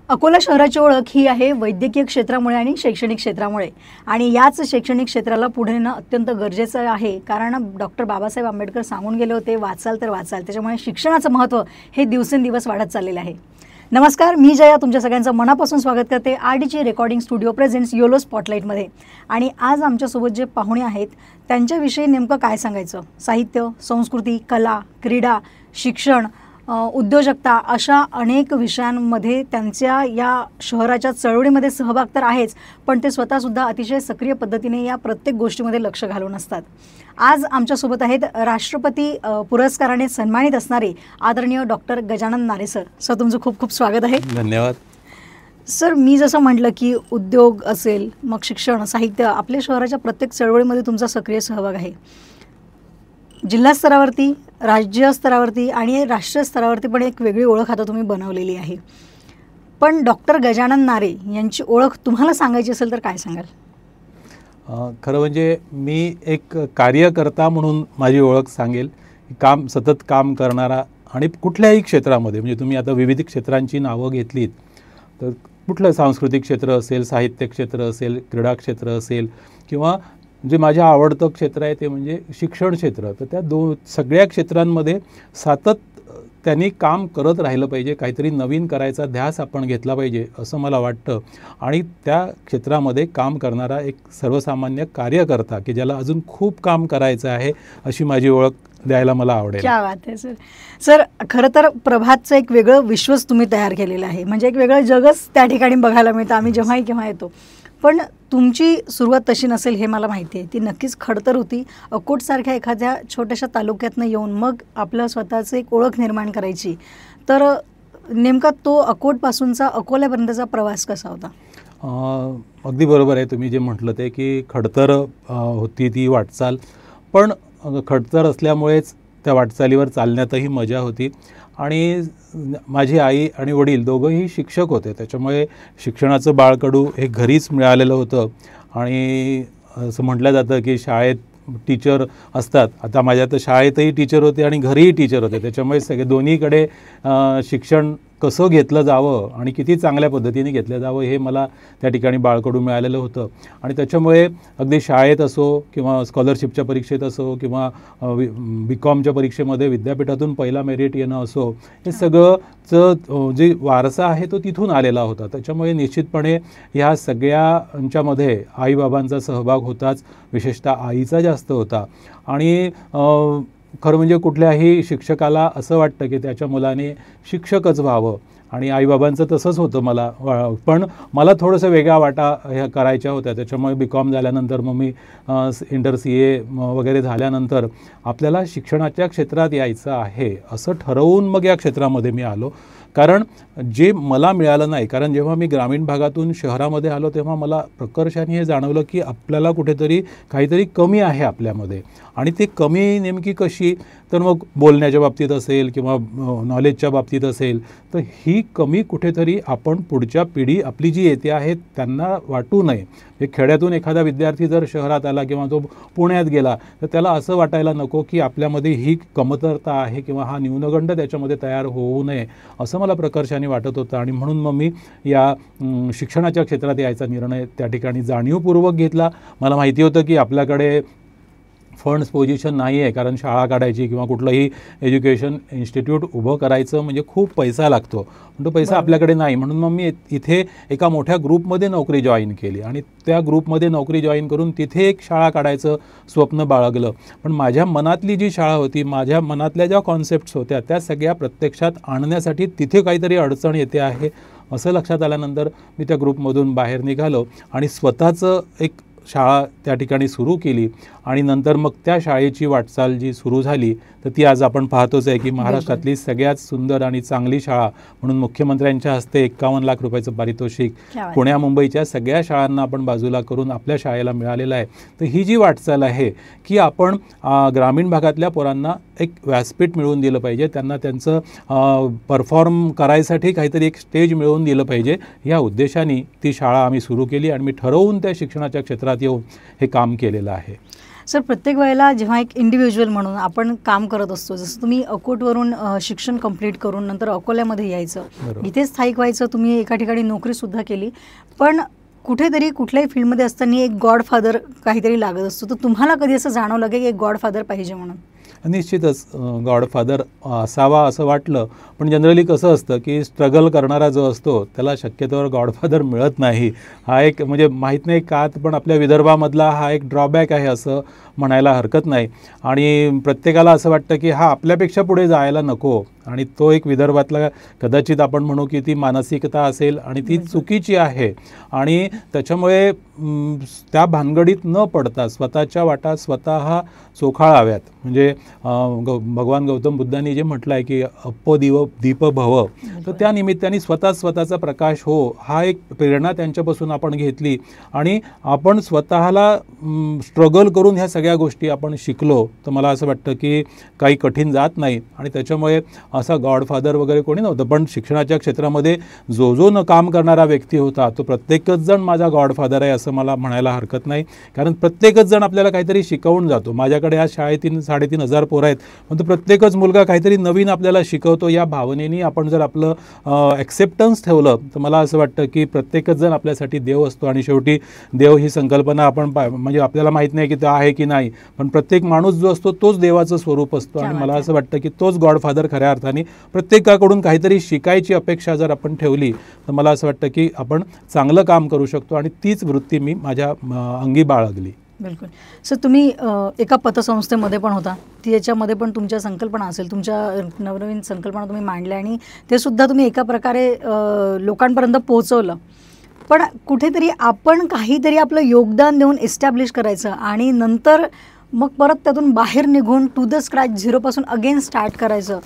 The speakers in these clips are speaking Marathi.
अकोला शहराची ओळख ही आहे वैद्यकीय क्षेत्रामुळे आणि शैक्षणिक क्षेत्रामुळे, आणि याच शैक्षणिक क्षेत्राला पुढे नेणं अत्यंत गरजेचं आहे. कारण डॉक्टर बाबासाहेब आंबेडकर सांगून गेले होते, वाचाल तर वाचाल. त्याच्यामुळे शिक्षणाचं महत्त्व हे दिवसेंदिवस वाढत चाललेलं आहे. नमस्कार, मी जया तुमच्या सगळ्यांचं मनापासून स्वागत करते आरडीची रेकॉर्डिंग स्टुडिओ प्रेझेंट्स योलो स्पॉटलाईटमध्ये. आणि आज आमच्यासोबत जे पाहुणे आहेत त्यांच्याविषयी नेमकं काय सांगायचं. साहित्य, संस्कृती, कला, क्रीडा, शिक्षण, उद्योजकता अशा अनेक विषयांमध्ये त्यांच्या या शहराच्या चळवळीमध्ये सहभाग तर आहेच, पण ते स्वतःसुद्धा अतिशय सक्रिय पद्धतीने या प्रत्येक गोष्टीमध्ये लक्ष घालून असतात. आज आमच्यासोबत आहेत राष्ट्रपती पुरस्काराने सन्मानित असणारे आदरणीय डॉक्टर गजानन नारे सर. सर, तुमचं खूप खूप स्वागत आहे. धन्यवाद. सर, मी जसं म्हटलं की उद्योग असेल, मग शिक्षण, साहित्य, आपल्या शहराच्या प्रत्येक चळवळीमध्ये तुमचा सक्रिय सहभाग आहे. जिल्हा स्तरावरती, राज्य स्तरावरती आणि राष्ट्रीय स्तरावरती पण एक वेगळी ओळख आता तुम्ही बनवलेली आहे. पण डॉक्टर गजानन नारे यांची ओळख तुम्हाला सांगायची असेल तर काय सांगाल? खरं म्हणजे मी एक कार्यकर्ता म्हणून माझी ओळख सांगेल. सतत काम करणारा आणि कुठल्याही क्षेत्रामध्ये, म्हणजे तुम्ही आता विविध क्षेत्रांची नावं घेतलीत तर कुठलं सांस्कृतिक क्षेत्र असेल, साहित्य क्षेत्र असेल, क्रीडा क्षेत्र असेल, किंवा जे माझं आवडतं क्षेत्र आहे ते म्हणजे शिक्षण क्षेत्र, तर त्या सगळ्या क्षेत्रांमध्ये सतत त्यांनी काम करत राहिलं पाहिजे. काहीतरी नवीन करायचा ध्यास आपण घेतला पाहिजे असं मला वाटतं. आणि त्या क्षेत्रामध्ये काम करणारा एक सर्वसामान्य कार्यकर्ता की ज्याला अजून खूप काम करायचं आहे अशी माझी ओळख द्यायला मला आवडेल. क्या बात आहे सर. सर, खरं तर प्रभातचं एक वेगळं विश्वच तुम्ही तयार केलेलं आहे, म्हणजे एक वेगळं जगच त्या ठिकाणी बघायला मिळतं आम्ही जेव्हाही केव्हा येतो. पण तुमची सुरुवात तशी नसेल हे मला माहिती आहे. ती नक्कीच खडतर होती. अकोटसारख्या एखाद्या छोट्याशा तालुक्यातनं येऊन मग आपलं स्वतःचं एक ओळख निर्माण करायची. तर नेमका तो अकोटपासूनचा अकोल्यापर्यंतचा प्रवास कसा होता? अगदी बरोबर आहे तुम्ही जे म्हटलं ते, की खडतर होती ती वाटचाल. पण खडतर असल्यामुळेच त्या वाटचालीवर चालण्यातही मजा होती. आणि माझी आई आणि वडील दोघंही शिक्षक होते, त्याच्यामुळे शिक्षणाचं बाळकडू हे घरीच मिळालेलं होतं. आणि असं म्हटलं जातं की शाळेत टीचर असतात. आता माझ्या तर शाळेतही टीचर होते आणि घरीही टीचर होते, त्याच्यामुळे सगळे दोन्हीकडे शिक्षण कसं घेतलं जावं आणि किती चांगल्या पद्धतीने घेतलं जावं हे मला त्या ठिकाणी बाळकडू मिळालेलं होतं. आणि त्याच्यामुळे अगदी शाळेत असो किंवा स्कॉलरशिपच्या परीक्षेत असो किंवा BComच्या परीक्षेमध्ये विद्यापीठातून पहिला मेरिट येणं असो, हे सगळंचं जे वारसा आहे तो तिथून आलेला होता. त्याच्यामुळे निश्चितपणे ह्या सगळ्यांच्यामध्ये आईबाबांचा सहभाग होताच, विशेषतः आईचा जास्त होता. आणि खरं म्हणजे कुठल्याही शिक्षकाला असं वाटतं की त्याच्या मुलाने शिक्षकच व्हावं, आणि आईबाबांचं तसंच होतं मला. पण मला थोडंसं वेगळ्या वाटा ह्या करायच्या होत्या. त्याच्यामुळे BCom झाल्यानंतर मग मी इंटर CA वगैरे झाल्यानंतर आपल्याला शिक्षणाच्या क्षेत्रात यायचं आहे असं ठरवून मग या क्षेत्रामध्ये मी आलो. कारण जे मला मिळालं नाही, कारण जेव्हा मी ग्रामीण भागातून शहरामध्ये आलो तेव्हा मला प्रकर्षाने हे जाणवलं की आपल्याला कुठेतरी काहीतरी कमी आहे आपल्यामध्ये. आणि ते कमी नेमकी कशी, तर मग बोलण्याच्या बाबतीत असेल किंवा नॉलेजच्या बाबतीत असेल, तर ही कमी कुठेतरी आपण पुढच्या पिढी आपली जी येते आहे त्यांना वाटू नये. हे खेड्यातून एखादा विद्यार्थी जर शहरात आला किंवा तो पुण्यात गेला तर त्याला असं वाटायला नको की आपल्यामध्ये ही कमतरता आहे किंवा हा न्यूनगंड त्याच्यामध्ये तयार होऊ नये असं मला प्रकर्षाने वाटत होतं. आणि म्हणून मग मी या शिक्षणाच्या क्षेत्रात यायचा निर्णय त्या ठिकाणी जाणीवपूर्वक घेतला. मला माहिती होतं की आपल्याकडे फंड्स पोझिशन नाही आहे, कारण शाळा काढायची किंवा कुठलंही एज्युकेशन इन्स्टिट्यूट उभं करायचं म्हणजे खूप पैसा लागतो, पण तो पैसा आपल्याकडे नाही. म्हणून मग मी इथे एका मोठ्या ग्रुपमध्ये नोकरी जॉईन केली आणि त्या ग्रुपमध्ये नोकरी जॉईन करून तिथे एक शाळा काढायचं स्वप्न बाळगलं. पण माझ्या मनातली जी शाळा होती, माझ्या मनातल्या ज्या कॉन्सेप्ट्स होत्या त्या सगळ्या प्रत्यक्षात आणण्यासाठी तिथे काहीतरी अडचण येते आहे असं लक्षात आल्यानंतर मी त्या ग्रुपमधून बाहेर निघालो आणि स्वतःचं एक शाळा त्या ठिकाणी सुरू केली. आणि नंतर मग त्या शाळेची वाटचाल जी सुरू झाली तर ती आज आपण पाहतोच आहे की महाराष्ट्रातली सगळ्यात सुंदर आणि चांगली शाळा म्हणून मुख्यमंत्र्यांच्या हस्ते 51 लाख रुपयाचं पारितोषिक पुण्या मुंबईच्या सगळ्या शाळांना आपण बाजूला करून आपल्या शाळेला मिळालेलं आहे. तर ही जी वाटचाल आहे की आपण ग्रामीण भागातल्या पोरांना एक व्यासपीठ मिळवून दिलं पाहिजे, त्यांना त्यांचं परफॉर्म करायसाठी काहीतरी एक स्टेज मिळवून दिलं पाहिजे, या उद्देशाने ती शाळा आम्ही सुरू केली आणि मी ठरवून त्या शिक्षणाच्या क्षेत्रात येऊन हे काम केलेलं आहे. सर, प्रत्येक वेळेला जेव्हा एक इंडिव्हिज्युअल म्हणून आपण काम करत असतो, जसं तुम्ही अकोटवरून शिक्षण कंप्लीट करून नंतर अकोल्यामध्ये यायचं, बरोबर. इथे स्थायिक व्हायचं, तुम्ही एका ठिकाणी नोकरीसुद्धा केली, पण कुठेतरी कुठल्याही फील्डमध्ये असताना एक गॉडफादर काहीतरी लागत असतो. तर तुम्हाला कधी असं जाणवलं की एक गॉडफादर पाहिजे म्हणून? निश्चितच गॉडफादर असावा असं वाटलं, पण जनरली कसं असतं की स्ट्रगल करणारा जो असतो त्याला शक्यतोवर गॉडफादर मिळत नाही. हा एक म्हणजे माहीत नाही का, पण आपल्या विदर्भामधला हा एक ड्रॉबॅक आहे असं म्हणायला हरकत नाही. आणि प्रत्येकाला असं वाटतं की हा आपल्यापेक्षा पुढे जायला नको, आणि तो एक विदर्भातला कदाचित आपण म्हणू की ती मानसिकता असेल आणि ती चुकीची आहे. आणि त्याच्यामुळे त्या भानगडीत न पडता स्वतःच्या वाटा स्वतः चोखाळाव्यात. म्हणजे भगवान गौतम बुद्धांनी जे म्हटलं आहे की दीप भव, तर त्या निमित्ताने स्वतःचा प्रकाश हो, हा एक प्रेरणा त्यांच्यापासून आपण घेतली आणि आपण स्वतःला स्ट्रगल करून ह्या सगळ्या गोष्टी आपण शिकलो, तर मला असं वाटतं की काही कठीण जात नाही. आणि त्याच्यामुळे असा गॉडफादर वगैरे कोणी नव्हतं, पण शिक्षणाच्या क्षेत्रामध्ये जो न काम करणारा व्यक्ती होता तो प्रत्येकच जण माझा गॉडफादर आहे असं मला म्हणायला हरकत नाही. कारण प्रत्येकच जण आपल्याला काहीतरी शिकवून जातो. माझ्याकडे आज शाळेत 3,500 पोरं आहेत, पण तो प्रत्येकच मुलगा काहीतरी नवीन आपल्याला शिकवतो. या भावनेने आपण जर आपलं ॲक्सेप्टन्स ठेवलं तर मला असं वाटतं की प्रत्येकच जण आपल्यासाठी देव असतो. आणि शेवटी देव ही संकल्पना आपण म्हणजे आपल्याला माहीत नाही की तो आहे की नाही, पण प्रत्येक माणूस जो असतो तोच देवाचं स्वरूप असतो. आणि मला असं वाटतं की तोच गॉडफादर खऱ्या अर्थाने प्रत्येकाकडून काहीतरी शिकायची अपेक्षा जर आपण ठेवली तर मला असं वाटतं की आपण चांगलं काम करू शकतो. आणि तीच वृत्ती मी माझ्या अंगी बाळगली. बिलकुल. सर, तुम्ही एका पतसंस्थेमध्ये पण होता, त्याच्यामध्ये पण तुमच्या संकल्पना असेल, तुमच्या नवनवीन संकल्पना तुम्ही मांडल्या आणि ते सुद्धा तुम्ही एका प्रकारे लोकांपर्यंत पोहोचवलं. पण कुठेतरी आपण काहीतरी आपलं योगदान देऊन एस्टॅब्लिश करायचं आणि नंतर मग परत त्यातून बाहेर निघून टू द स्क्रॅच झिरोपासून अगेन स्टार्ट करायचं,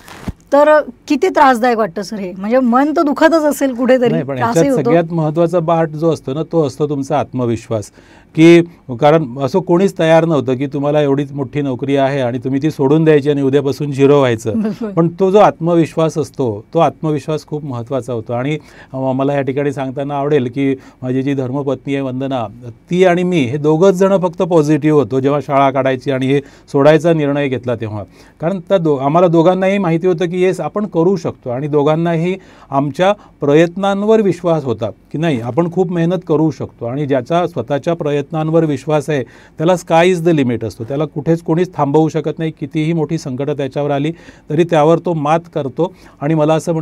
तर किती त्रासदायक वाटतं सर हे. म्हणजे मन तर दुखतच असेल कुठेतरी. पण याच्यात सगळ्यात महत्त्वाचा पार्ट जो असतो ना, तो असतो तुमचा आत्मविश्वास. की कारण असं कोणीच तयार नव्हतं की तुम्हाला एवढीच मोठी नोकरी आहे आणि तुम्ही ती सोडून द्यायची आणि उद्यापासून झिरो व्हायचं. पण तो जो आत्मविश्वास असतो, तो आत्मविश्वास खूप महत्त्वाचा होतो. आणि मला या ठिकाणी सांगताना आवडेल की माझी जी धर्मपत्नी आहे वंदना, ती आणि मी हे दोघंच जण फक्त पॉझिटिव्ह होतो जेव्हा शाळा काढायची आणि हे सोडायचा निर्णय घेतला तेव्हा. कारण आम्हाला दोघांनाही माहिती होतं की येस आपण करू शकतो, आणि दोघांनाही आमच्या प्रयत्नांवर विश्वास होता की नाही आपण खूप मेहनत करू शकतो. आणि ज्याचा स्वतःच्या प्रयत्नांवर विश्वास आहे त्याला स्काय इज द लिमिट असतो. त्याला कुठेच कोणीच थांबवू शकत नाही. कितीही मोठी संकटं त्याच्यावर आली तरी त्यावर तो मात करतो. आणि मला असं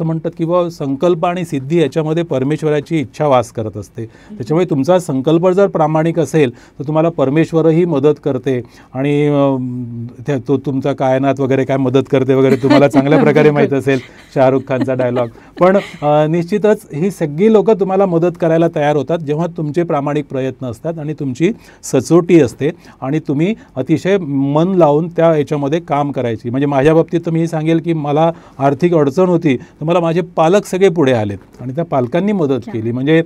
म्हणतात की बाबा संकल्प आणि सिद्धी याच्यामध्ये परमेश्वराची इच्छा वास करत असते. त्याच्यामुळे तुमचा संकल्प जर प्रामाणिक असेल तर तुम्हाला परमेश्वरही मदत करते. आणि तो तुमचा कायनात वगैरे काय मदत करते वगैरे तुम्हाला चांगल्या प्रकारे माहीत असेल, शाहरुख खानचा डायलॉग. पण निश्चितच ही सगळी लोकं तुम्हाला मदत करायला तयार होतात जेव्हा तुमचे प्रामाणिक प्रयत्न असतात आणि तुमची सचोटी असते आणि तुम्ही अतिशय मन लावून त्या याच्यामध्ये काम करायची. म्हणजे माझ्या बाबतीत तर मी सांगेल की मला आर्थिक अडचण होती तर मला माझे पालक सगळे पुढे आलेत आणि त्या पालकांनी मदत केली. म्हणजे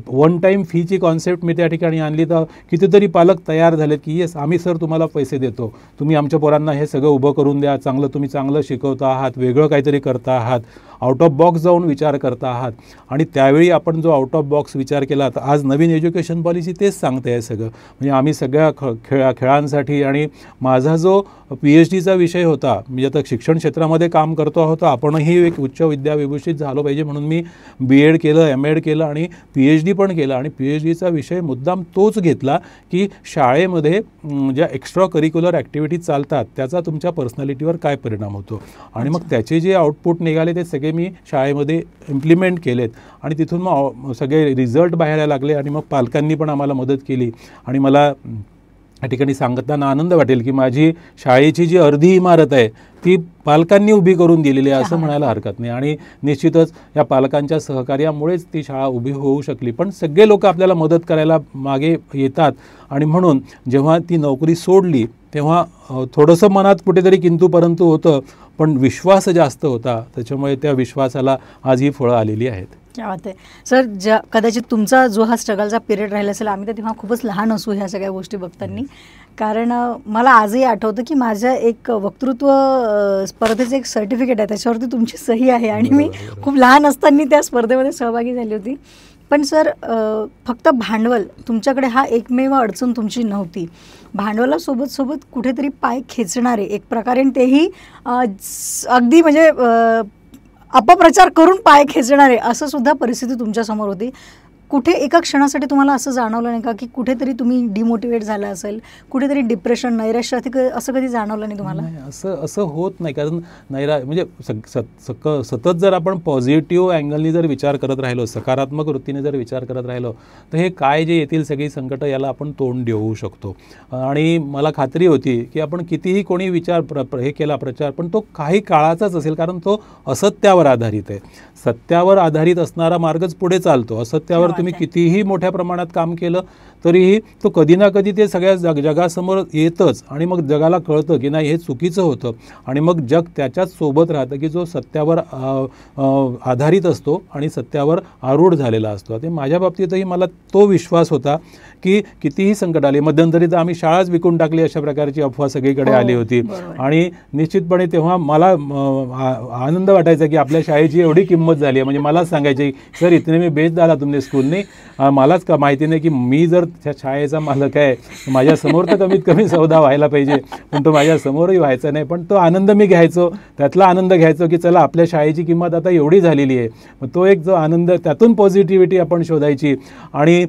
वन टाईम फीची कॉन्सेप्ट मी त्या ठिकाणी आणली तर कितीतरी पालक तयार झाले की येस आम्ही सर तुम्हाला पैसे देतो, तुम्ही आमच्या पोरांना हे सगळं उभं करून द्या, तुम्ही चांगलं शिकवता आहात, वेगळं काहीतरी करता आहात, आउट ऑफ बॉक्स जाऊन विचार करता आहात. आणि त्यावेळी आपण जो आउट ऑफ बॉक्स विचार केला तर आज नवीन एज्युकेशन पॉलिसी तेच सांगते आहे सगळं. म्हणजे आम्ही सगळ्या खेळांसाठी, आणि माझा जो PhDचा विषय होता, मी आता शिक्षण क्षेत्रामध्ये काम करतो आहोत, आपणही एक उच्च विद्याविभूषित झालो पाहिजे म्हणून मी B.Ed केलं, M.Ed केलं आणि PhD पण केलं. आणि PhDचा विषय मुद्दाम तोच घेतला की शाळेमध्ये ज्या एक्स्ट्रा करिक्युलर ॲक्टिव्हिटीज चालतात त्याचा तुमच्या पर्सनॅलिटीवर काय परिणाम होतो. आणि मग त्याचे जे आउटपुट निघाले ते सगळे मी शाळेमध्ये इम्प्लिमेंट केलेत. आणि तिथून मग सगळे रिझल्ट बाहेर यायला लागले. आणि मग पालकांनी पण आम्हाला मदत केली. आणि मला या ठिकाणी सांगताना आनंद वाटेल की माझी शाळेची जी अर्धी इमारत आहे ती पालकांनी उभी करून दिलेली आहे असं म्हणायला हरकत नाही. आणि निश्चितच या पालकांच्या सहकार्यामुळेच ती शाळा उभी होऊ शकली. पण सगळे लोक आपल्याला मदत करायला मागे येतात. आणि म्हणून जेव्हा ती नोकरी सोडली तेव्हा थोडंसं मनात कुठेतरी किंतु परंतु होतं, पण विश्वास जास्त होता. त्याच्यामुळे त्या विश्वासाला आज ही फळं आलेली आहेत. क्या बात आहे सर. कदाचित तुमचा जो हा स्ट्रगलचा पिरियड राहिला असेल, आम्ही तर तेव्हा खूपच लहान असू ह्या सगळ्या गोष्टी बघताना. कारण मला आजही आठवतं की माझ्या एक वक्तृत्व स्पर्धेचं एक सर्टिफिकेट आहे, त्याच्यावरती तुमची सही आहे आणि मी खूप लहान असताना त्या स्पर्धेमध्ये सहभागी झाली होती. पण सर फक्त भांडवल तुमच्याकडे हा एकमेव अडचण तुमची नव्हती. भांडवलासोबत सोबत कुठेतरी पाय खेचणारे एक प्रकारे, तेही अगदी म्हणजे अपप्रचार करून पाय खेचणारे असं सुद्धा परिस्थिती तुमच्यासमोर होती. कुठे एका क्षणासाठी तुम्हाला असं जाणवलं नाही का की कुठेतरी तुम्ही डिमोटिवेट झाला असेल, कुठेतरी डिप्रेशन, नैराश्य असं कधी जाणवलं नाही तुम्हाला? नाही, असं होत नाही. कारण म्हणजे सतत जर आपण पॉझिटिव्ह अँगलनी जर विचार करत राहिलो, सकारात्मक वृत्तीने जर विचार करत राहिलो, तर हे काय जे येतील सगळी संकटं याला आपण तोंड देऊ शकतो. आणि मला खात्री होती की आपण कितीही कोणी विचार हे केला प्रचार, पण तो काही काळाचाच असेल, कारण तो असत्यावर आधारित आहे. सत्यावर आधारित असणारा मार्गच पुढे चालतो. असत्यावर तुम्ही कितीही मोठ्या प्रमाणात काम केलं तरीही तो कधी ना कधी ते सगळ्या जगासमोर येतच, आणि मग जगाला कळतं की नाही हे चुकीचं होतं, आणि मग जग त्याच्याच सोबत राहतं की जो सत्यावर आधारित असतो आणि सत्यावर आरूढ झालेला असतो. ते माझ्या बाबतीतही मला तो विश्वास होता की कितीही संकट आले, मध्यंतरी तर आम्ही शाळाच विकून टाकली अशा प्रकारची अफवा सगळीकडे आली होती. आणि निश्चितपणे तेव्हा मला आनंद वाटायचा की आपल्या शाळेची एवढी किंमत झाली आहे. म्हणजे मलाच सांगायचे, सर इतने मी बेच झाला तुमने स्कूल नाही, मलाच का माहिती नाही की मी जर त्या शाळेचा मालक आहे, माझ्यासमोर तर कमीत कमी सौदा व्हायला पाहिजे, पण तो माझ्यासमोरही व्हायचा नाही. पण तो आनंद मी घ्यायचो, त्यातला आनंद घ्यायचो की चला आपल्या शाळेची किंमत आता एवढी झालेली आहे. मग तो एक जो आनंद, त्यातून पॉझिटिव्हिटी आपण शोधायची. आणि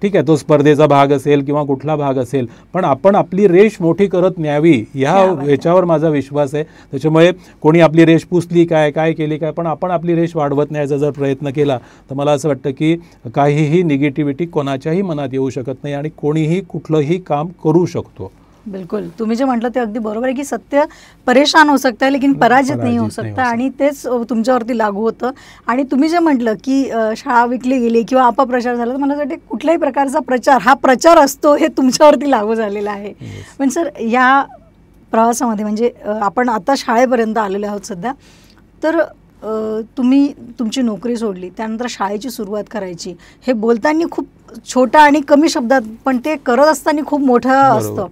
ठीक आहे, तो स्पर्धेचा भाग असेल किंवा कुठला भाग असेल, पण आपण आपली रेष मोठी करत न्यावी याच्यावर माझा विश्वास आहे. त्याच्यामुळे कोणी आपली रेष पुसली काय केली काय, पण आपण आपली रेष वाढवत न्यायचा जर प्रयत्न केला तर मला असं वाटतं की काहीही निगेटिव्हिटी कोणाच्याही मनात येऊ शकत नाही आणि कोणीही कुठलंही काम करू शकतो. बिल्कुल, तुम्ही जे म्हटलं ते अगदी बरोबर आहे की सत्य परेशान हो सकता है लेकिन पराजित नहीं हो सकता, आणि तेच तुमच्यावरती लागू होतं. आणि तुम्ही जे म्हटलं की शाळा विकली गेली किंवा अपप्रचार झाला, तर मला वाटतं कुठल्याही प्रकारचा प्रचार हा प्रचार असतो हे तुमच्यावरती लागू झालेला आहे. पण सर या प्रवासामध्ये म्हणजे आपण आता शाळेपर्यंत आलेलो आहोत सध्या, तर तुम्ही तुमची नोकरी सोडली, त्यानंतर शाळेची सुरुवात करायची, हे बोलताना खूप छोटा आणि कमी शब्दात, पण ते करत असताना खूप मोठं असतं.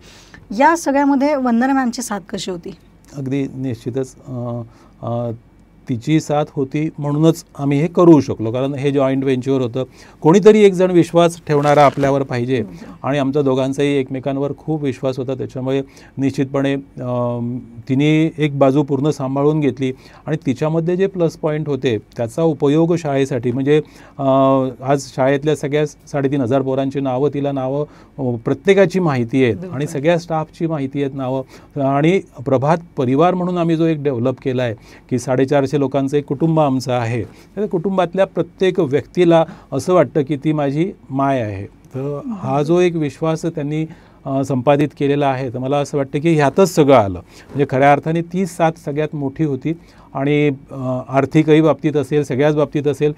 या सगळ्यामध्ये वंदना मॅमची साथ कशी होती? अगदी निश्चितच तिची साथ होती, म्हणूनच आम्ही हे करू शकलो. कारण हे जॉईंट व्हेंचर होतं, कोणीतरी एक जण विश्वास ठेवणारा आपल्यावर पाहिजे, आणि आमचा दोघांचाही एकमेकांवर खूप विश्वास होता. त्याच्यामुळे निश्चितपणे तिने एक बाजू पूर्ण सांभाळून घेतली, आणि तिच्यामध्ये जे प्लस पॉईंट होते त्याचा उपयोग शाळेसाठी, म्हणजे आज शाळेतल्या सगळ्या 3,500 पोरांची नावं प्रत्येकाची माहिती आहेत, आणि सगळ्या स्टाफची माहिती आहेत नावं. आणि प्रभात परिवार म्हणून आम्ही जो एक डेव्हलप केला आहे की 450 लोकांचं एक कुटुंब आमचं आहे, त्या कुटुंबातल्या प्रत्येक व्यक्तीला असं वाटतं की ती माझी माय आहे. तर हा जो एक विश्वास त्यांनी संपादित केलेला आहे, तर मला असं वाटतं की ह्यातच सगळं आलं. म्हणजे खऱ्या अर्थाने ती साथ सगळ्यात मोठी होती. आणि आर्थिकही बाबतीत असेल, सगळ्याच बाबतीत असेल,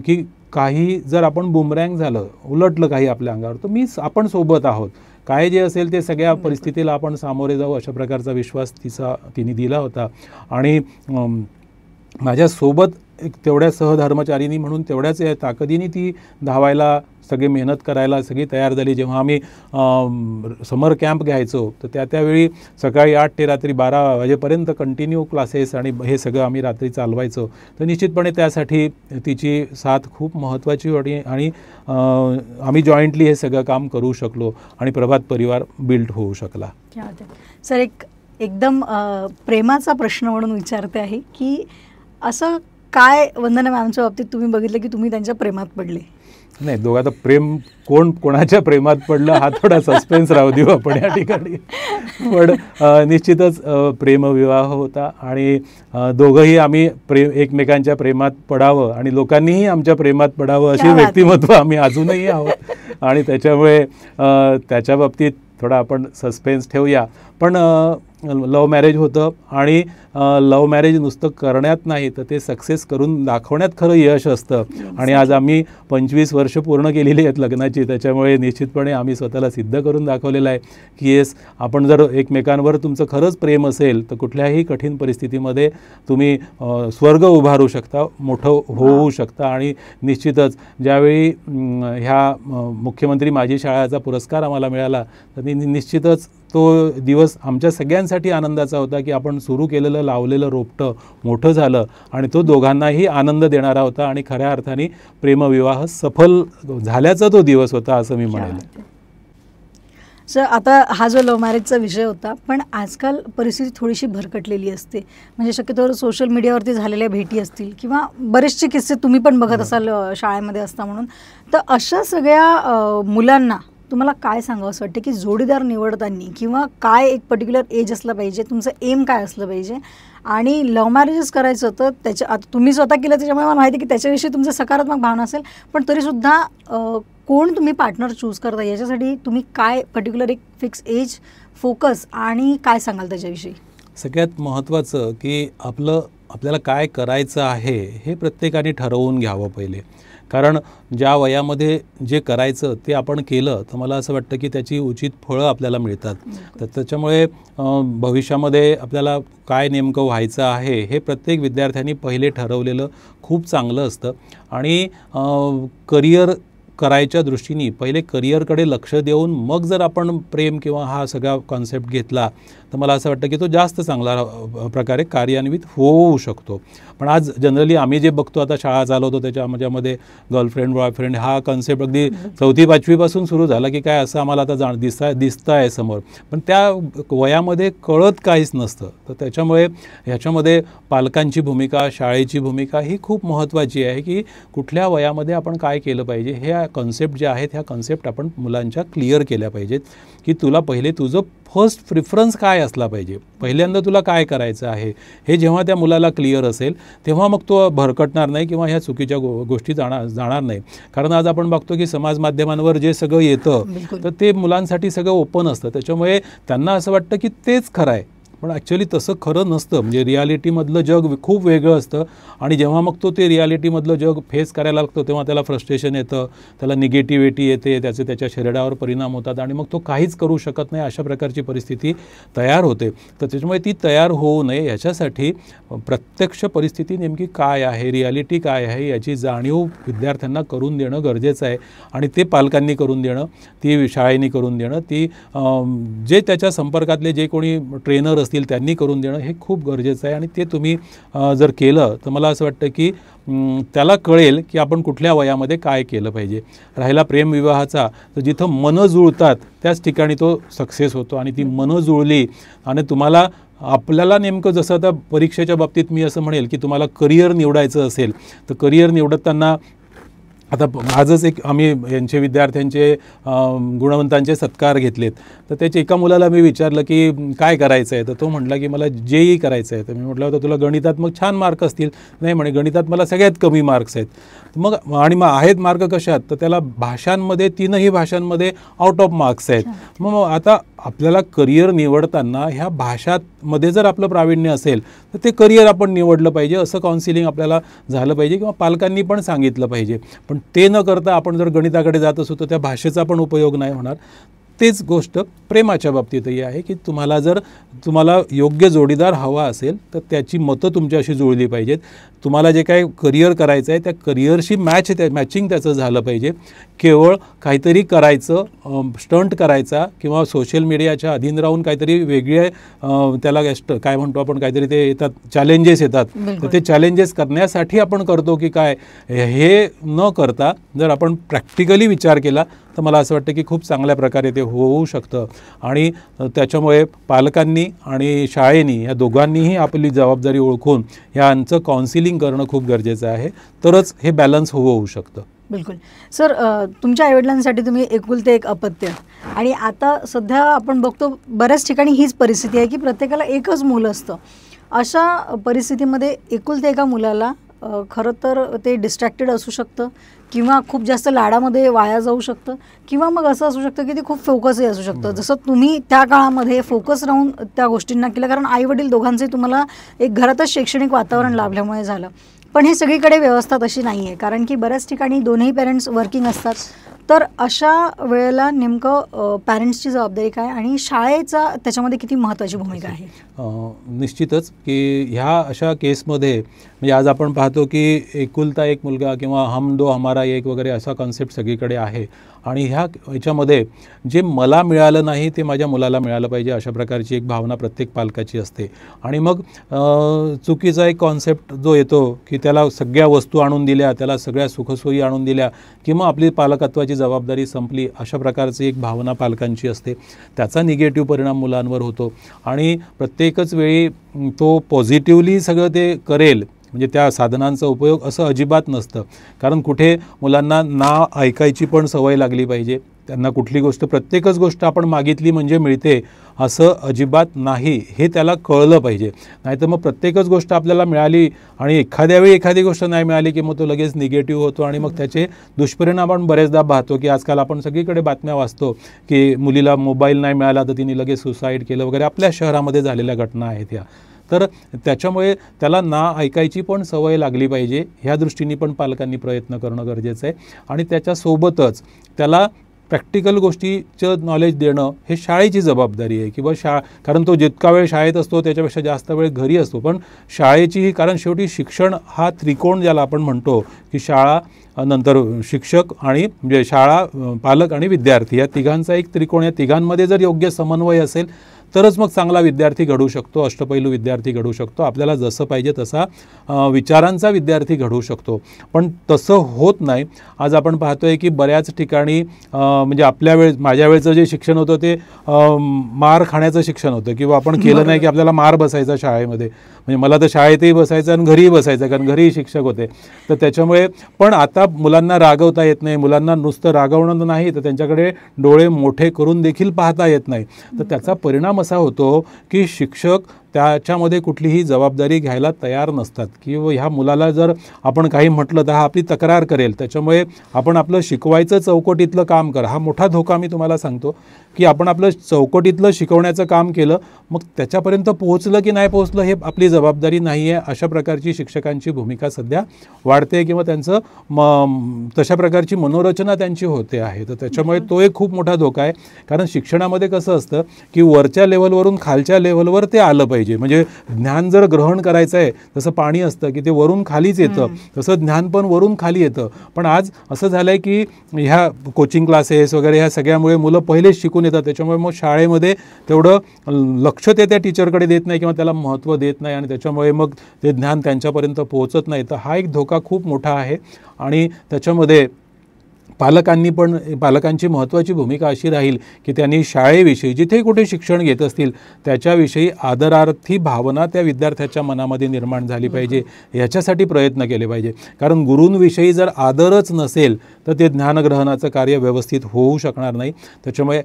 की काही जर आपण बुमरँग झालं, उलटलं काही आपल्या अंगावर, तर आपण सोबत आहोत, काय जे असेल ते सगळ्या परिस्थितीला आपण सामोरे जाऊ, अशा प्रकारचा विश्वास तिने दिला होता. आणि माझ्यासोबत एक तेवढ्या सहधर्मचारिणी म्हणून तेवढ्याच ताकदीने ती धावायला, सगळी मेहनत करायला सगळी तयार झाली. जेव्हा आम्ही समर कॅम्प घ्यायचो तर त्यावेळी सकाळी 8 ते रात्री 12 वाजेपर्यंत कंटिन्यू क्लासेस आणि हे सगळं आम्ही रात्री चालवायचो. तर निश्चितपणे त्यासाठी तिची साथ खूप महत्त्वाची होती, आणि आम्ही जॉईंटली हे सगळं काम करू शकलो, आणि प्रभात परिवार बिल्ड होऊ शकला. सर, एकदम प्रेमाचा प्रश्न म्हणून विचारते आहे की असं काय वंदना मॅमच्या बाबतीत तुम्ही बघितलं की तुम्ही त्यांच्या प्रेमात पडले? नाही, दोघांचं प्रेम कोणाच्या प्रेमात पडलं हा थोडा सस्पेन्स राहू देऊ आपण या ठिकाणी. पण निश्चितच प्रेमविवाह होता, आणि दोघंही आम्ही एकमेकांच्या प्रेमात पडावं आणि लोकांनीही आमच्या प्रेमात पडावं अशी व्यक्तिमत्व आम्ही अजूनही आहोत. आणि त्याच्यामुळे त्याच्या बाबतीत थोडा आपण सस्पेन्स ठेवूया. पण लव्ह मॅरेज होतं, आणि लव्ह मॅरेज नुसतं करण्यात नाही तर ते सक्सेस करून दाखवण्यात खरं यश असतं. आणि आज आम्ही 25 वर्ष पूर्ण केलेली आहेत लग्नाची. त्याच्यामुळे निश्चितपणे आम्ही स्वतःला सिद्ध करून दाखवलेलं आहे की येस, आपण जर एकमेकांवर तुमचं खरंच प्रेम असेल तर कुठल्याही कठीण परिस्थितीमध्ये तुम्ही स्वर्ग उभारू शकता, मोठं होऊ शकता. आणि निश्चितच ज्यावेळी ह्या मुख्यमंत्री माझी शाळाचा पुरस्कार आम्हाला मिळाला तर निश्चितच तो दिवस आमच्या सगळ्यांसाठी आनंदाचा होता की आपण सुरू केलेलं लावलेलं रोपटं मोठं झालं आणि तो दोघांनाही आनंद देणारा होता आणि खऱ्या अर्थाने प्रेमविवाह सफल झाल्याचा तो दिवस होता असं मी म्हणेन. सर, आता हा जो लव्ह मॅरेजचा विषय होता, पण आजकाल परिस्थिती थोडीशी भरकटलेली असते. म्हणजे शक्यतोवर सोशल मीडियावरती झालेल्या भेटी असतील किंवा बरेचसे किस्से तुम्ही पण बघत असाल शाळेमध्ये असता म्हणून. तर अशा सगळ्या मुलांना तुम्हाला काय सांगावं असं वाटतं की जोडीदार निवडताना किंवा काय एक पर्टिक्युलर एज असलं पाहिजे, तुमचं एम काय असलं पाहिजे, आणि लव्ह मॅरेजेस करायचं तर त्याच्या, आता तुम्ही स्वतः केलं त्याच्यामुळे मला माहिती आहे की त्याच्याविषयी तुमचं सकारात्मक भावना असेल, पण तरीसुद्धा कोण तुम्ही पार्टनर चूज करता याच्यासाठी तुम्ही काय पर्टिक्युलर एक फिक्स एज, फोकस आणि काय सांगाल त्याच्याविषयी? सगळ्यात महत्त्वाचं की आपल्याला काय करायचं आहे हे प्रत्येकाने ठरवून घ्यावं पहिले. कारण ज्या वयामध्ये जे करायचं ते आपण केलं तर मला असं वाटतं की त्याची उचित फळं आपल्याला मिळतात. तर त्याच्यामुळे भविष्यामध्ये आपल्याला काय नेमकं व्हायचं आहे हे प्रत्येक विद्यार्थ्यांनी पहिले ठरवलेलं खूप चांगलं असतं. आणि करिअर करायच्या दृष्टीने पहिले करिअरकडे लक्ष देऊन मग जर आपण प्रेम किंवा हा सगळा कॉन्सेप्ट घेतला तर मला असं वाटतं की तो जास्त चांगला प्रकारे कार्यान्वित होऊ शकतो. पण आज जनरली आम्ही जे बघतो, आता शाळा चालवतो त्याच्यामध्ये गर्लफ्रेंड बॉयफ्रेंड हा कॉन्सेप्ट अगदी 4वी-5वीपासून सुरू झाला की काय असं आम्हाला आता दिसतं आहे समोर, पण त्या वयामध्ये कळत काहीच नसतं. तर त्याच्यामुळे ह्याच्यामध्ये पालकांची भूमिका, शाळेची भूमिका ही खूप महत्त्वाची आहे की कुठल्या वयामध्ये आपण काय केलं पाहिजे. ह्या कॉन्सेप्ट ज्या आहेत ह्या कॉन्सेप्ट आपण मुलांच्या क्लिअर केल्या पाहिजेत की तुला पहिले तुझं फर्स्ट प्रिफरन्स काय असला पाहिजे, पहिल्यांदा तुला काय करायचं आहे हे जेव्हा त्या मुलाला क्लिअर असेल तेव्हा मग तो भरकटणार नाही किंवा ह्या चुकीच्या गोष्टी जाणार नाही. कारण आज आपण बघतो की समाज माध्यमांवर जे सगळं येतं तर ते मुलांसाठी सगळं ओपन असतं. त्याच्यामुळे त्यांना असं वाटतं की तेच खरं आहे, पण ॲक्च्युली तसं खरं नसतं. म्हणजे रियालिटीमधलं जग खूप वेगळं असतं आणि जेव्हा मग तो ते रियालिटीमधलं जग फेस करायला लागतो तेव्हा त्याला फ्रस्ट्रेशन येतं, त्याला निगेटिव्हिटी येते, त्याच्या शरीरावर परिणाम होतात आणि मग तो काहीच करू शकत नाही. अशा प्रकारची परिस्थिती तयार होते. तर त्याच्यामुळे ती तयार होऊ नये याच्यासाठी प्रत्यक्ष परिस्थिती नेमकी काय आहे, रियालिटी काय आहे याची जाणीव विद्यार्थ्यांना करून देणं गरजेचं आहे. आणि ते पालकांनी करून देणं, ती शाळेनी करून देणं, ती जे त्याच्या संपर्कातले जे कोणी ट्रेनर असतील त्यांनी करून देणं हे खूप गरजेचं आहे. आणि ते तुम्ही जर केलं तर मला असं वाटतं की त्याला कळेल की आपण कुठल्या वयामध्ये काय केलं पाहिजे. राहिला प्रेमविवाहाचा, तर जिथं मनं जुळतात त्याच ठिकाणी तो सक्सेस होतो. आणि ती मनं जुळली आणि आपल्याला नेमकं जसं आता परीक्षेच्या बाबतीत मी असं म्हणेल की तुम्हाला करिअर निवडायचं असेल तर करिअर निवडताना आता आजच एक आम्ही यांचे विद्यार्थ्यांचे गुणवंतांचे सत्कार घेतलेत. तर त्याच्या एका मुलाला मी विचारलं की काय करायचं आहे, तर तो म्हटला की मला JEE करायचं आहे. तर मी म्हटलं होतं तुला गणितात मग छान मार्क असतील. नाही म्हणे गणितात मला सगळ्यात कमी मार्क्स आहेत. मग आहेत मार्क कशात, तर त्याला भाषांमध्ये 3ही भाषांमध्ये आउट ऑफ मार्क्स आहेत. मग आता आपल्याला करिअर निवडताना ह्या भाषांमध्ये जर आपलं प्रावीण्य असेल तर ते करिअर आपण निवडलं पाहिजे, असं काउन्सिलिंग आपल्याला झालं पाहिजे किंवा पालकांनी पण सांगितलं पाहिजे. पण ते न करता आपण जर गणिताकडे जात असू तर त्या भाषेचा पण उपयोग नाही होणार. तेच गोष्ट प्रेमाच्या बाबतीतही आहे की तुम्हाला योग्य जोडीदार हवा असेल तर त्याची मतं तुमच्याशी जुळली पाहिजेत. तुम्हाला जे काही करिअर करायचं आहे त्या करिअरशी मॅचिंग त्याचं झालं पाहिजे. केवळ काहीतरी करायचं, स्टंट करायचा किंवा सोशल मीडियाच्या अधीन राहून काहीतरी वेगळे त्याला काय म्हणतो आपण, काहीतरी ते येतात चॅलेंजेस येतात, तर ते चॅलेंजेस करण्यासाठी आपण करतो की काय, हे न करता जर आपण प्रॅक्टिकली विचार केला तर मला असं वाटतं की खूप चांगल्या प्रकारे ते होऊ शकतं. आणि त्याच्यामुळे पालकांनी आणि शाळेनी या दोघांनीही आपली जबाबदारी ओळखून यांचं काउन्सिलिंग करणं खूप गरजेचं आहे, तरच हे बॅलन्स होऊ शकतं. बिलकुल. सर, तुमच्या आईवडिलांसाठी तुम्ही एकुलते एक अपत्य, आणि आता सध्या आपण बघतो बऱ्याच ठिकाणी हीच परिस्थिती आहे की प्रत्येकाला एकच मुलं असतं. अशा परिस्थितीमध्ये एकुलते एका मुलाला खरं तर ते डिस्ट्रॅक्टेड असू शकतं किंवा खूप जास्त लाडामध्ये वाया जाऊ शकतं, किंवा मग असं असू शकतं की ते खूप फोकसही असू शकतं. जसं तुम्ही त्या काळामध्ये फोकस राहून त्या गोष्टींना केलं, कारण आई वडील दोघांचंही तुम्हाला एक घरातच शैक्षणिक वातावरण लाभल्यामुळे झालं. पण हे सगळीकडे व्यवस्था तशी नाही आहे, कारण की बऱ्याच ठिकाणी दोन्ही पेरेंट्स वर्किंग असतात. तर अशा वेळेला नेमकं पॅरेंट्सची जबाबदारी काय आणि शाळेचा त्याच्यामध्ये किती महत्त्वाची भूमिका आहे? निश्चितच की ह्या अशा केसमध्ये म्हणजे आज आपण पाहतो की एकुलता एक मुलगा किंवा हम दो हमारा एक वगैरे असा कॉन्सेप्ट सगळीकडे आहे आणि ह्याच्यामध्ये जे मला मिळालं नाही ते माझ्या मुलाला मिळालं पाहिजे अशा प्रकारची एक भावना प्रत्येक पालकाची असते. आणि मग चुकीचा एक कॉन्सेप्ट जो येतो की त्याला सगळ्या वस्तू आणून दिल्या, त्याला सगळ्या सुखसोयी आणून दिल्या की मग आपली पालकत्वाची जबाबदारी संपली अशा प्रकारची एक भावना पालकांची असते. त्याचा निगेटिव्ह परिणाम मुलांवर होतो आणि प्रत्येकच वेळी तो पॉझिटिव्हली सगळं ते करेल म्हणजे त्या साधनांचा उपयोग असं अजिबात नसतं. कारण कुठे मुलांना ना ऐकायची पण सवय लागली पाहिजे. त्यांना कुठली गोष्ट प्रत्येकच गोष्ट आपण मागितली म्हणजे मिळते असं अजिबात नाही हे त्याला कळलं पाहिजे. नाहीतर मग प्रत्येकच गोष्ट आपल्याला मिळाली आणि एखाद्या वेळी एखादी गोष्ट नाही मिळाली की मग तो लगेच निगेटिव्ह होतो आणि मग त्याचे दुष्परिणाम आपण बरेचदा पाहतो की आजकाल आपण सगळीकडे बातम्या वाचतो की मुलीला मोबाईल नाही मिळाला तर तिने लगेच सुसाईड केलं वगैरे. आपल्या शहरामध्ये झालेल्या घटना आहेत ह्या. तर त्याच्यामुळे त्याला ना ऐकायची पण सवय लागली पाहिजे ह्या दृष्टीने पण पालकांनी प्रयत्न करणं गरजेचं आहे. आणि त्याच्यासोबतच त्याला प्रॅक्टिकल गोष्टीचं नॉलेज देणं हे शाळेची जबाबदारी आहे किंवा कारण तो जितका वेळ शाळेत असतो त्याच्यापेक्षा जास्त वेळ घरी असतो. पण शाळेचीही कारण शेवटी शिक्षण हा त्रिकोण ज्याला आपण म्हणतो की शाळा नंतर शिक्षक आणि म्हणजे शाळा पालक आणि विद्यार्थी या तिघांचा एक त्रिकोण. या तिघांमध्ये जर योग्य समन्वय असेल तरच मग चांगला विद्यार्थी घडू शकतो, अष्टपैलू विद्यार्थी घडू शकतो, आपल्याला जसं पाहिजे तसा विचारांचा विद्यार्थी घडू शकतो. पण तसं होत नाही. आज आपण पाहतोय की बऱ्याच ठिकाणी म्हणजे माझ्या वेळचं जे शिक्षण होतं ते मार खाण्याचं शिक्षण होतं किंवा आपण केलं नाही की आपल्याला मार बसायचा शाळेमध्ये. म्हणजे मला तर शाळेतही बसायचं आणि घरीही बसायचं कारण घरीही शिक्षक होते. तर त्याच्यामुळे पण आता मुलांना रागवता येत नाही. मुलांना नुसतं रागवणं नाही तर त्यांच्याकडे डोळे मोठे करून देखील पाहता येत नाही. तर त्याचा परिणाम असा होतो की शिक्षक त्याच्यामध्ये कुठलीही जबाबदारी घ्यायला तयार नसतात की ह्या मुलाला जर आपण काही म्हटलं तर हा आपली तक्रार करेल. त्याच्यामुळे आपण आपलं शिकवायचं चौकटीतलं काम करा. हा मोठा धोका मी तुम्हाला सांगतो की आपण आपलं चौकटीतलं शिकवण्याचं काम केलं मग त्याच्यापर्यंत पोहोचलं की नाही पोहोचलं हे आपली जबाबदारी नाही आहे. अशा प्रकारची शिक्षकांची भूमिका सध्या वाढते किंवा त्यांचं तशा प्रकारची मनोरचना त्यांची होते आहे. तर त्याच्यामुळे तो एक खूप मोठा धोका आहे. कारण शिक्षणामध्ये कसं असतं की वरच्या लेवलवरून खालच्या लेवलवर ते आलं पाहिजे. म्हणजे ज्ञान जर ग्रहण करायचं आहे जसं पाणी असतं की ते वरून खालीच येतं तसं ज्ञान पण वरून खाली येतं. पण आज असं झालं आहे की ह्या कोचिंग क्लासेस वगैरे ह्या सगळ्यामुळे मुलं पहिलेच शिकून येतात. त्याच्यामुळे मग शाळेमध्ये तेवढं लक्ष ते त्या टीचरकडे देत नाही किंवा त्याला महत्त्व देत नाही आणि त्याच्यामुळे मग ते ज्ञान त्यांच्यापर्यंत पोहोचत नाही. तर हा एक धोका खूप मोठा आहे. आणि त्याच्यामध्ये पालकांची महत्त्वाची भूमिका अशी राहील की त्यांनी शाळेविषयी जिथे कुठे शिक्षण घेत असतील त्याच्याविषयी आदरार्थी भावना त्या विद्यार्थ्याच्या मनामध्ये निर्माण झाली पाहिजे याच्यासाठी प्रयत्न केले पाहिजे. कारण गुरूंविषयी जर आदरच नसेल तर ते ज्ञानग्रहणाचं कार्य व्यवस्थित होऊ शकणार नाही. त्याच्यामुळे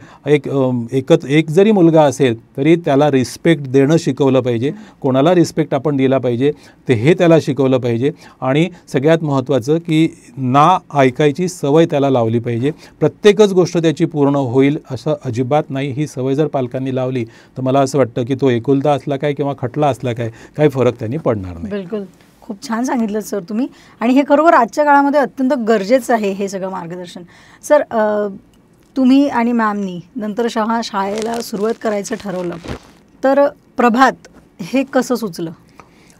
एक जरी मुलगा असेल तरी त्याला रिस्पेक्ट देणं शिकवलं पाहिजे. कोणाला रिस्पेक्ट आपण दिला पाहिजे ते हे त्याला शिकवलं पाहिजे. आणि सगळ्यात महत्त्वाचं की ना ऐकायची सवय त्याला लावली पाहिजे. प्रत्येकच गोष्ट त्याची पूर्ण होईल असं अजिबात नाही. ही सवय जर पालकांनी लावली तर मला असं वाटतं की तो एकुलता असला काय किंवा खटला असला काय काही फरक त्यांनी पडणार नाही. बिलकुल. खूप छान सांगितलं सर तुम्ही. आणि हे खरोखर आजच्या काळामध्ये अत्यंत गरजेचं आहे हे सगळं मार्गदर्शन. सर तुम्ही आणि मॅमनी नंतर शाळेला सुरुवात करायचं ठरवलं तर प्रभात हे कसं सुचलं?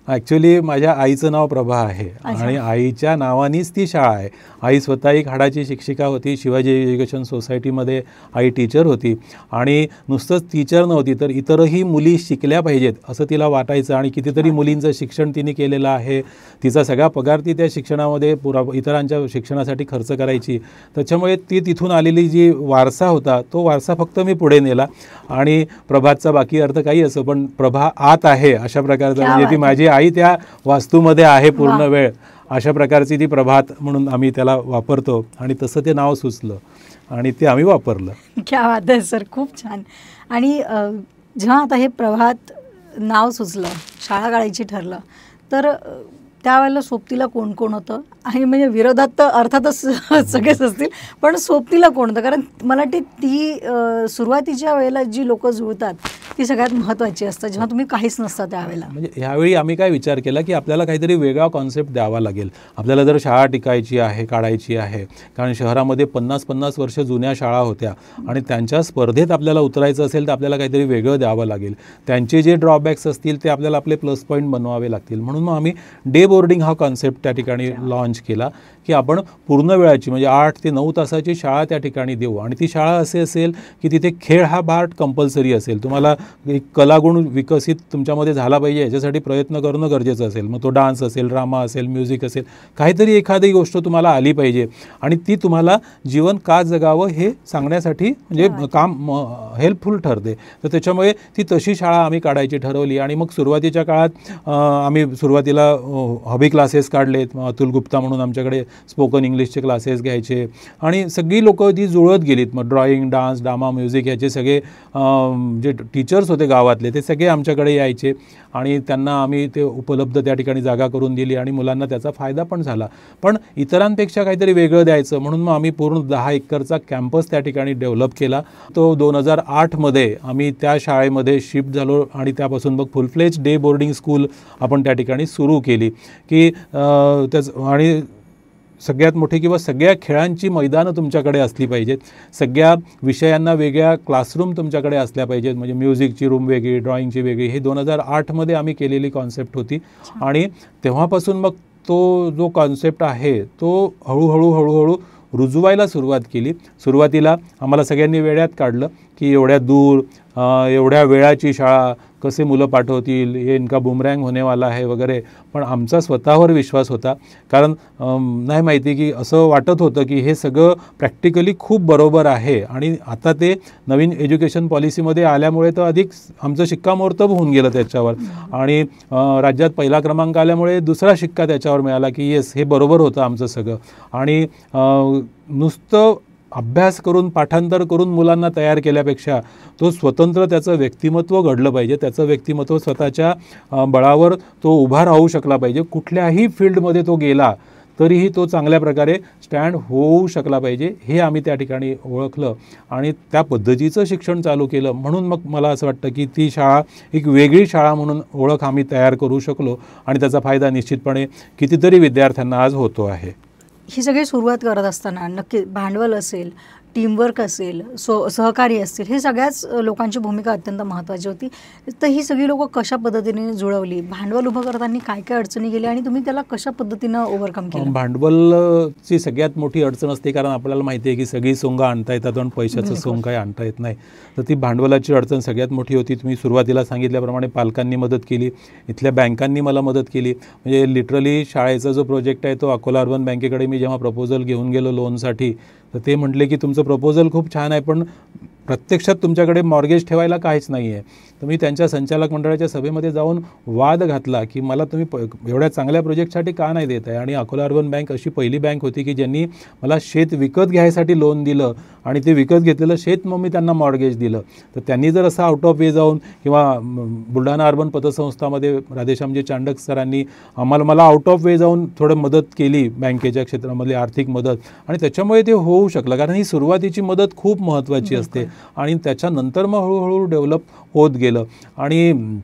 ॲक्च्युली माझ्या आईचं नाव प्रभा आहे आणि आईच्या नावानेच ती शाळा आहे. आई स्वतः एक हाडाची शिक्षिका होती. शिवाजी एज्युकेशन सोसायटीमध्ये आई टीचर होती आणि नुसतंच टीचर नव्हती तर इतरही मुली शिकल्या पाहिजेत असं तिला वाटायचं आणि कितीतरी मुलींचं शिक्षण तिने केलेलं आहे. तिचा सगळा पगार ती त्या शिक्षणामध्ये इतरांच्या शिक्षणासाठी खर्च करायची. त्याच्यामुळे ती तिथून आलेली जी वारसा होता तो वारसा फक्त मी पुढे नेला आणि प्रभातचा बाकी अर्थ काही असो पण प्रभा आत आहे अशा प्रकारचा म्हणजे ती माझी आई त्या वास्तूमध्ये आहे पूर्ण वेळ अशा प्रकारची ती प्रभात म्हणून आम्ही त्याला वापरतो आणि तसं ते नाव सुचलं आणि ते आम्ही वापरलं. क्या बात आहे सर, खूप छान. आणि जेव्हा आता हे प्रभात नाव सुचलं, शाळा काढायची ठरलं तर त्यावेळेला सोबतीला कोण कोण होतं? आणि म्हणजे विरोधात तर अर्थातच सगळेच असतील पण सोबतीला कोण होतं? कारण मला वाटते ती सुरुवातीच्या वेळेला जी लोक जुळतात ती सगळ्यात महत्त्वाची असतं जेव्हा तुम्ही काहीच नसता त्यावेळेला. म्हणजे ह्यावेळी आम्ही काय विचार केला की आपल्याला काहीतरी वेगळा कॉन्सेप्ट द्यावा लागेल. आपल्याला जर शाळा टिकायची आहे, काढायची आहे, कारण शहरामध्ये 50-50 वर्ष जुन्या शाळा होत्या आणि त्यांच्या स्पर्धेत आपल्याला उतरायचं असेल तर आपल्याला काहीतरी वेगळं द्यावं लागेल. त्यांचे जे ड्रॉबॅक्स असतील ते आपल्याला आपले प्लस पॉईंट बनवावे लागतील. म्हणून मग आम्ही डे बोर्डिंग हा कॉन्सेप्ट त्या ठिकाणी लॉन्च केला की आपण पूर्ण वेळाची म्हणजे 8 ते 9 तासाची शाळा त्या ठिकाणी देऊ. आणि ती शाळा असे असेल की तिथे खेळ हा पार्ट कंपल्सरी असेल. तुम्हाला एक कलागुण विकसित तुमच्यामध्ये झाला पाहिजे याच्यासाठी प्रयत्न करणं गरजेचं असेल. मग तो डान्स असेल, ड्रामा असेल, म्युझिक असेल, काहीतरी एखादी गोष्ट तुम्हाला आली पाहिजे आणि ती तुम्हाला जीवन का जगावं हे सांगण्यासाठी म्हणजे काम हेल्पफुल ठरते. तर त्याच्यामुळे ती तशी शाळा आम्ही काढायची ठरवली. आणि मग सुरुवातीच्या काळात आम्ही सुरुवातीला हॉबी क्लासेस काढलेत. अतुल गुप्ता म्हणून आमच्याकडे स्पोकन इंग्लिशचे क्लासेस घ्यायचे आणि सगळी लोकं ती जुळत गेलीत. मग ड्रॉइंग, डान्स, ड्रामा, म्युझिक ह्याचे सगळे जे टीचर्स होते गावातले ते सगळे आमच्याकडे यायचे आणि त्यांना आम्ही ते उपलब्ध त्या ठिकाणी जागा करून दिली आणि मुलांना त्याचा फायदा पण झाला. पण इतरांपेक्षा काहीतरी वेगळं द्यायचं म्हणून मग आम्ही पूर्ण 10 एकरचा कॅम्पस त्या ठिकाणी डेव्हलप केला. तो 2008मध्ये आम्ही त्या शाळेमध्ये शिफ्ट झालो आणि त्यापासून मग फुल फ्लेज डे बोर्डिंग स्कूल आपण त्या ठिकाणी सुरू केली की आणि सगळ्यात मोठी किंवा सगळ्या खेळांची मैदानं तुमच्याकडे असली पाहिजेत. सगळ्या विषयांना वेगळ्या क्लासरूम तुमच्याकडे असल्या पाहिजेत. म्हणजे म्युझिकची रूम वेगळी, ड्रॉइंगची वेगळी. ही 2008मध्ये आम्ही केलेली कॉन्सेप्ट होती आणि तेव्हापासून मग तो जो कॉन्सेप्ट आहे तो हळूहळू रुजवायला सुरुवात केली. सुरुवातीला आम्हाला सगळ्यांनी वेड्यात काढलं की एवढ्या दूर, एवढ्या वेळाची शाळा कसे मुलं पाठवतील, हे इनका बुमरँग होने वाला आहे वगैरे. पण आमचा स्वतःवर विश्वास होता, कारण नाही माहिती की असं वाटत होतं की हे सगळं प्रॅक्टिकली खूप बरोबर आहे. आणि आता ते नवीन एज्युकेशन पॉलिसीमध्ये आल्यामुळे तर अधिक आमचं शिक्कामोर्तब होऊन गेलं त्याच्यावर. आणि राज्यात पहिला क्रमांक आल्यामुळे दुसरा शिक्का त्याच्यावर मिळाला की येस, हे बरोबर होतं आमचं सगळं. आणि नुसतं अभ्यास करून, पाठांतर करून मुलांना तयार केल्यापेक्षा तो स्वतंत्र त्याचं व्यक्तिमत्व घडलं पाहिजे. त्याचं व्यक्तिमत्व स्वतःच्या बळावर तो उभा राहू शकला पाहिजे. कुठल्याही फील्डमध्ये तो गेला तरीही तो चांगल्या प्रकारे स्टँड होऊ शकला पाहिजे, हे आम्ही त्या ठिकाणी ओळखलं आणि त्या पद्धतीचं शिक्षण चालू केलं. म्हणून मग मला असं वाटतं की ती शाळा एक वेगळी शाळा म्हणून ओळख आम्ही तयार करू शकलो आणि त्याचा फायदा निश्चितपणे कितीतरी विद्यार्थ्यांना आज होतो आहे. ही सगळी सुरुवात करत असताना नक्की भांडवल असेल, टीमवर्क असेल, सहकारी असतील, हे सगळ्याच लोकांची भूमिका अत्यंत महत्त्वाची होती. तर ही सगळी लोकं कशा पद्धतीने जुळवली, भांडवल उभं करताना काय काय अडचणी गेल्या आणि तुम्ही त्याला कशा पद्धतीनं ओव्हरकम केलं? भांडवलची सगळ्यात मोठी अडचण असते, कारण आपल्याला माहिती आहे की सगळी सोंग आणता येतात पण पैशाचं सोंग काही आणता येत नाही. तर ती भांडवलाची अडचण सगळ्यात मोठी होती. तुम्ही सुरुवातीला सांगितल्याप्रमाणे पालकांनी मदत केली, इथल्या बँकांनी मला मदत केली. म्हणजे लिटरली शाळेचा जो प्रोजेक्ट आहे तो अकोला अर्बन बँकेकडे मी जेव्हा प्रपोजल घेऊन गेलो लोनसाठी, तर ते म्हटले की तुमचं प्रपोजल खूप छान आहे पण प्रत्यक्षात तुमच्याकडे मॉर्गेज ठेवायला काहीच नाही आहे. तर मी त्यांच्या संचालक मंडळाच्या सभेमध्ये जाऊन वाद घातला की मला तुम्ही एवढ्या चांगल्या प्रोजेक्टसाठी का नाही देत आहे. आणि अकोला अर्बन बँक अशी पहिली बँक होती की ज्यांनी मला शेत विकत घ्यायसाठी लोन दिलं आणि ते विकत घेतलेलं शेत मग मी त्यांना मॉर्गेज दिलं. तर त्यांनी जर असं आउट ऑफ वे जाऊन किंवा बुलढाणा अर्बन पतसंस्थामध्ये राधेश्यामजी चांडक सरांनी मला आउट ऑफ वे जाऊन थोडं मदत केली बँकेच्या क्षेत्रामधली आर्थिक मदत, आणि त्याच्यामुळे ते होऊ शकलं. कारण ही सुरुवातीची मदत खूप महत्त्वाची असते आणि त्याच्यानंतर मग हळूहळू डेव्हलप होत गेलं. आणि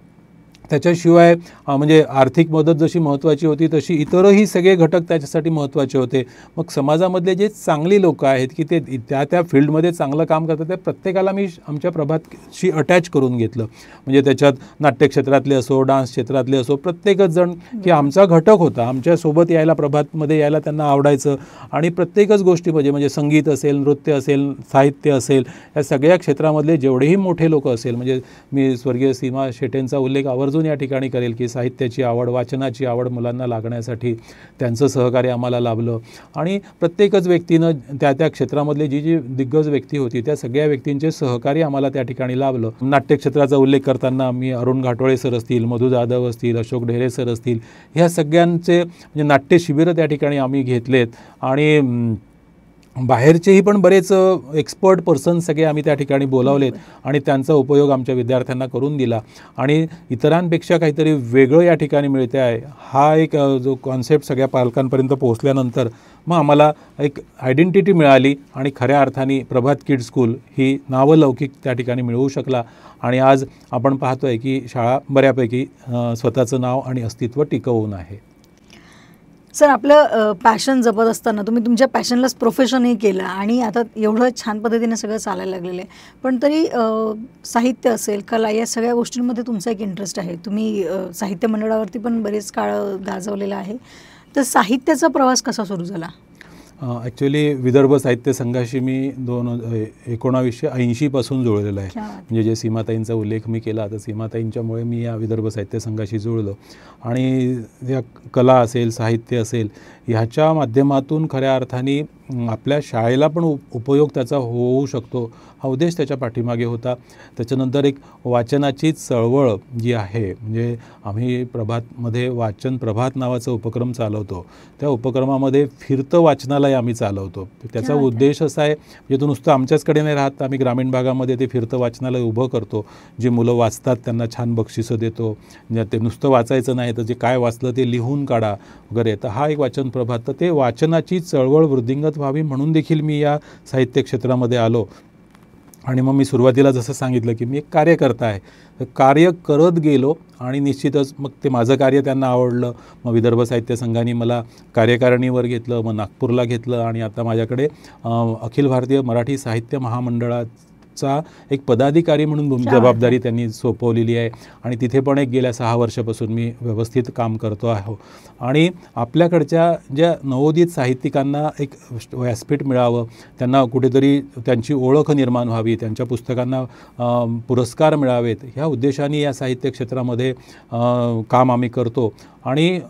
त्याच्याशिवाय म्हणजे आर्थिक मदत जशी महत्त्वाची होती तशी इतरही सगळे घटक त्याच्यासाठी महत्त्वाचे होते. मग समाजामधले जे चांगली लोकं आहेत की ते त्या फील्डमध्ये चांगलं काम करतात त्या प्रत्येकाला मी आमच्या प्रभातशी अटॅच करून घेतलं. म्हणजे त्याच्यात नाट्यक्षेत्रातले असो, डान्स क्षेत्रातले असो, प्रत्येकच जण की आमचा घटक होता, आमच्यासोबत यायला, प्रभातमध्ये यायला त्यांना आवडायचं. आणि प्रत्येकच गोष्टी म्हणजे संगीत असेल, नृत्य असेल, साहित्य असेल, या सगळ्या क्षेत्रामधले जेवढेही मोठे लोक असेल, म्हणजे मी स्वर्गीय सीमा शेटेंचा उल्लेख आवर्जून या ठिकाणी करेल की साहित्याची आवड, वाचनाची आवड मुलांना लागण्यासाठी त्यांचं सहकार्य आम्हाला लाभलं. आणि प्रत्येकच व्यक्तीनं त्या क्षेत्रामधले जी दिग्गज व्यक्ती होती त्या सगळ्या व्यक्तींचे सहकार्य आम्हाला त्या ठिकाणी लाभलं. नाट्यक्षेत्राचा उल्लेख करताना मी अरुण घाटोळे सर असतील, मधु जाधव असतील, अशोक ढेरे सर असतील, ह्या सगळ्यांचे म्हणजे नाट्य शिबिरं त्या ठिकाणी आम्ही घेतलेत. आणि बाहेरचेही पण बरेच एक्सपर्ट पर्सन सगळे आम्ही त्या ठिकाणी बोलावलेत आणि त्यांचा उपयोग आमच्या विद्यार्थ्यांना करून दिला आणि इतरांपेक्षा काहीतरी वेगळं या ठिकाणी मिळते आहे हा एक जो कॉन्सेप्ट सगळ्या पालकांपर्यंत पोहोचल्यानंतर मग आम्हाला एक आयडेंटिटी मिळाली आणि खऱ्या अर्थाने प्रभात किड्स स्कूल ही नावलौकिक त्या ठिकाणी मिळवू शकला आणि आज आपण पाहतोय की शाळा बऱ्यापैकी स्वतःचं नाव आणि अस्तित्व टिकवून आहे. सर, आपलं पॅशन जपत असताना तुम्ही तुमच्या पॅशनलाच प्रोफेशनही केलं आणि आता एवढं छान पद्धतीने सगळं चालायला लागलेलं आहे, पण तरी साहित्य असेल, कला, या सगळ्या गोष्टींमध्ये तुमचा एक इंटरेस्ट आहे. तुम्ही साहित्य मंडळावरती पण बरेच काळ गाजवलेला आहे. तर साहित्याचा प्रवास कसा सुरू झाला? ॲक्च्युली विदर्भ साहित्य संघाशी मी 1980पासून जुळलेलो आहे. म्हणजे जे सीमाताईंचा उल्लेख मी केला, तर सीमाताईंच्यामुळे मी या विदर्भ साहित्य संघाशी जुळलो आणि या कला असेल, साहित्य असेल, ह्याच्या माध्यमातून खऱ्या अर्थाने आपल्या शाळेला पण उपयोग त्याचा होऊ शकतो हा उद्देश त्याच्या पाठीमागे होता. त्याच्यानंतर एक वाचनाची चळवळ जी आहे, म्हणजे आम्ही प्रभातमध्ये वाचन प्रभात नावाचा उपक्रम चालवतो. त्या उपक्रमामध्ये फिरतं वाचनालय आम्ही चालवतो. त्याचा उद्देश असा आहे, म्हणजे तो नुसतं आमच्याचकडे नाही राहत, आम्ही ग्रामीण भागामध्ये ते फिरतं वाचनालय उभं करतो. जे मुलं वाचतात त्यांना छान बक्षिसं देतो. ते नुसतं वाचायचं नाही तर जे काय वाचलं ते लिहून काढा वगैरे. तर हा एक वाचन प्रभात. तर ते वाचनाची चळवळ वृद्धिंगत व्हावी म्हणून देखील मी या साहित्य क्षेत्रामध्ये आलो. आणि मग मी सुरुवातीला जसं सांगितलं की मी एक कार्यकर्ता आहे, तर कार्य करत गेलो आणि निश्चितच मग ते माझं कार्य त्यांना आवडलं. मग विदर्भ साहित्य संघाने मला कार्यकारिणीवर घेतलं, मग नागपूरला घेतलं आणि आता माझ्याकडे अखिल भारतीय मराठी साहित्य महामंडळाचा एक पदाधिकारी म्हणून जबाबदारी त्यांनी सोपवलेली आहे आणि तिथे पण एक गेल्या 6 वर्षापासून मी व्यवस्थित काम करतो आहे. आणि आपल्याकडच्या ज्या नवोदित साहित्यिकांना एक व्यासपीठ मिळावं, त्यांना कुठेतरी त्यांची ओळख निर्माण व्हावी, त्यांच्या पुस्तकांना पुरस्कार मिळावेत, ह्या उद्देशाने या साहित्य क्षेत्रामध्ये काम आम्ही करतो. आणि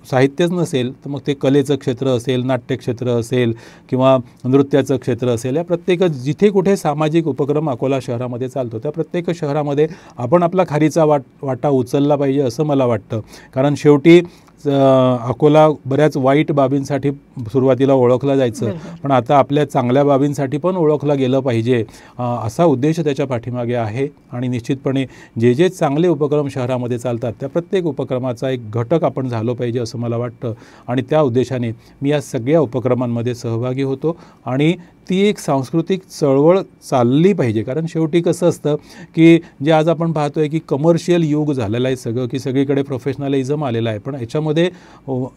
साहित्यच नसेल तर मग ते कलेचं क्षेत्र असेल, नाट्यक्षेत्र असेल किंवा नृत्याचं क्षेत्र असेल, या प्रत्येक जिथे कुठे सामाजिक उपक्रम अकोला शहरामध्ये चालतो त्या प्रत्येक शहरामध्ये आपण आपला खारीचा वाटा उचलला पाहिजे असं मला वाटतं. कारण शेवटी अकोला बऱ्याच वाईट बाबींसाठी सुरुवातीला ओळखलं जायचं, पण आता आपल्या चांगल्या बाबींसाठी पण ओळखलं गेलं पाहिजे असा उद्देश त्याच्या पाठीमागे आहे. आणि निश्चितपणे जे जे चांगले उपक्रम शहरामध्ये चालतात त्या प्रत्येक उपक्रमाचा एक घटक आपण झालो पाहिजे असं मला वाटतं. आणि त्या उद्देशाने मी या सगळ्या उपक्रमांमध्ये सहभागी होतो आणि ती एक सांस्कृतिक चळवळ चालली पाहिजे. कारण शेवटी कसं असतं की जे आज आपण पाहतो आहे की कमर्शियल युग झालेलं आहे सगळं, की सगळीकडे प्रोफेशनलिझम आलेलं आहे, पण याच्यामध्ये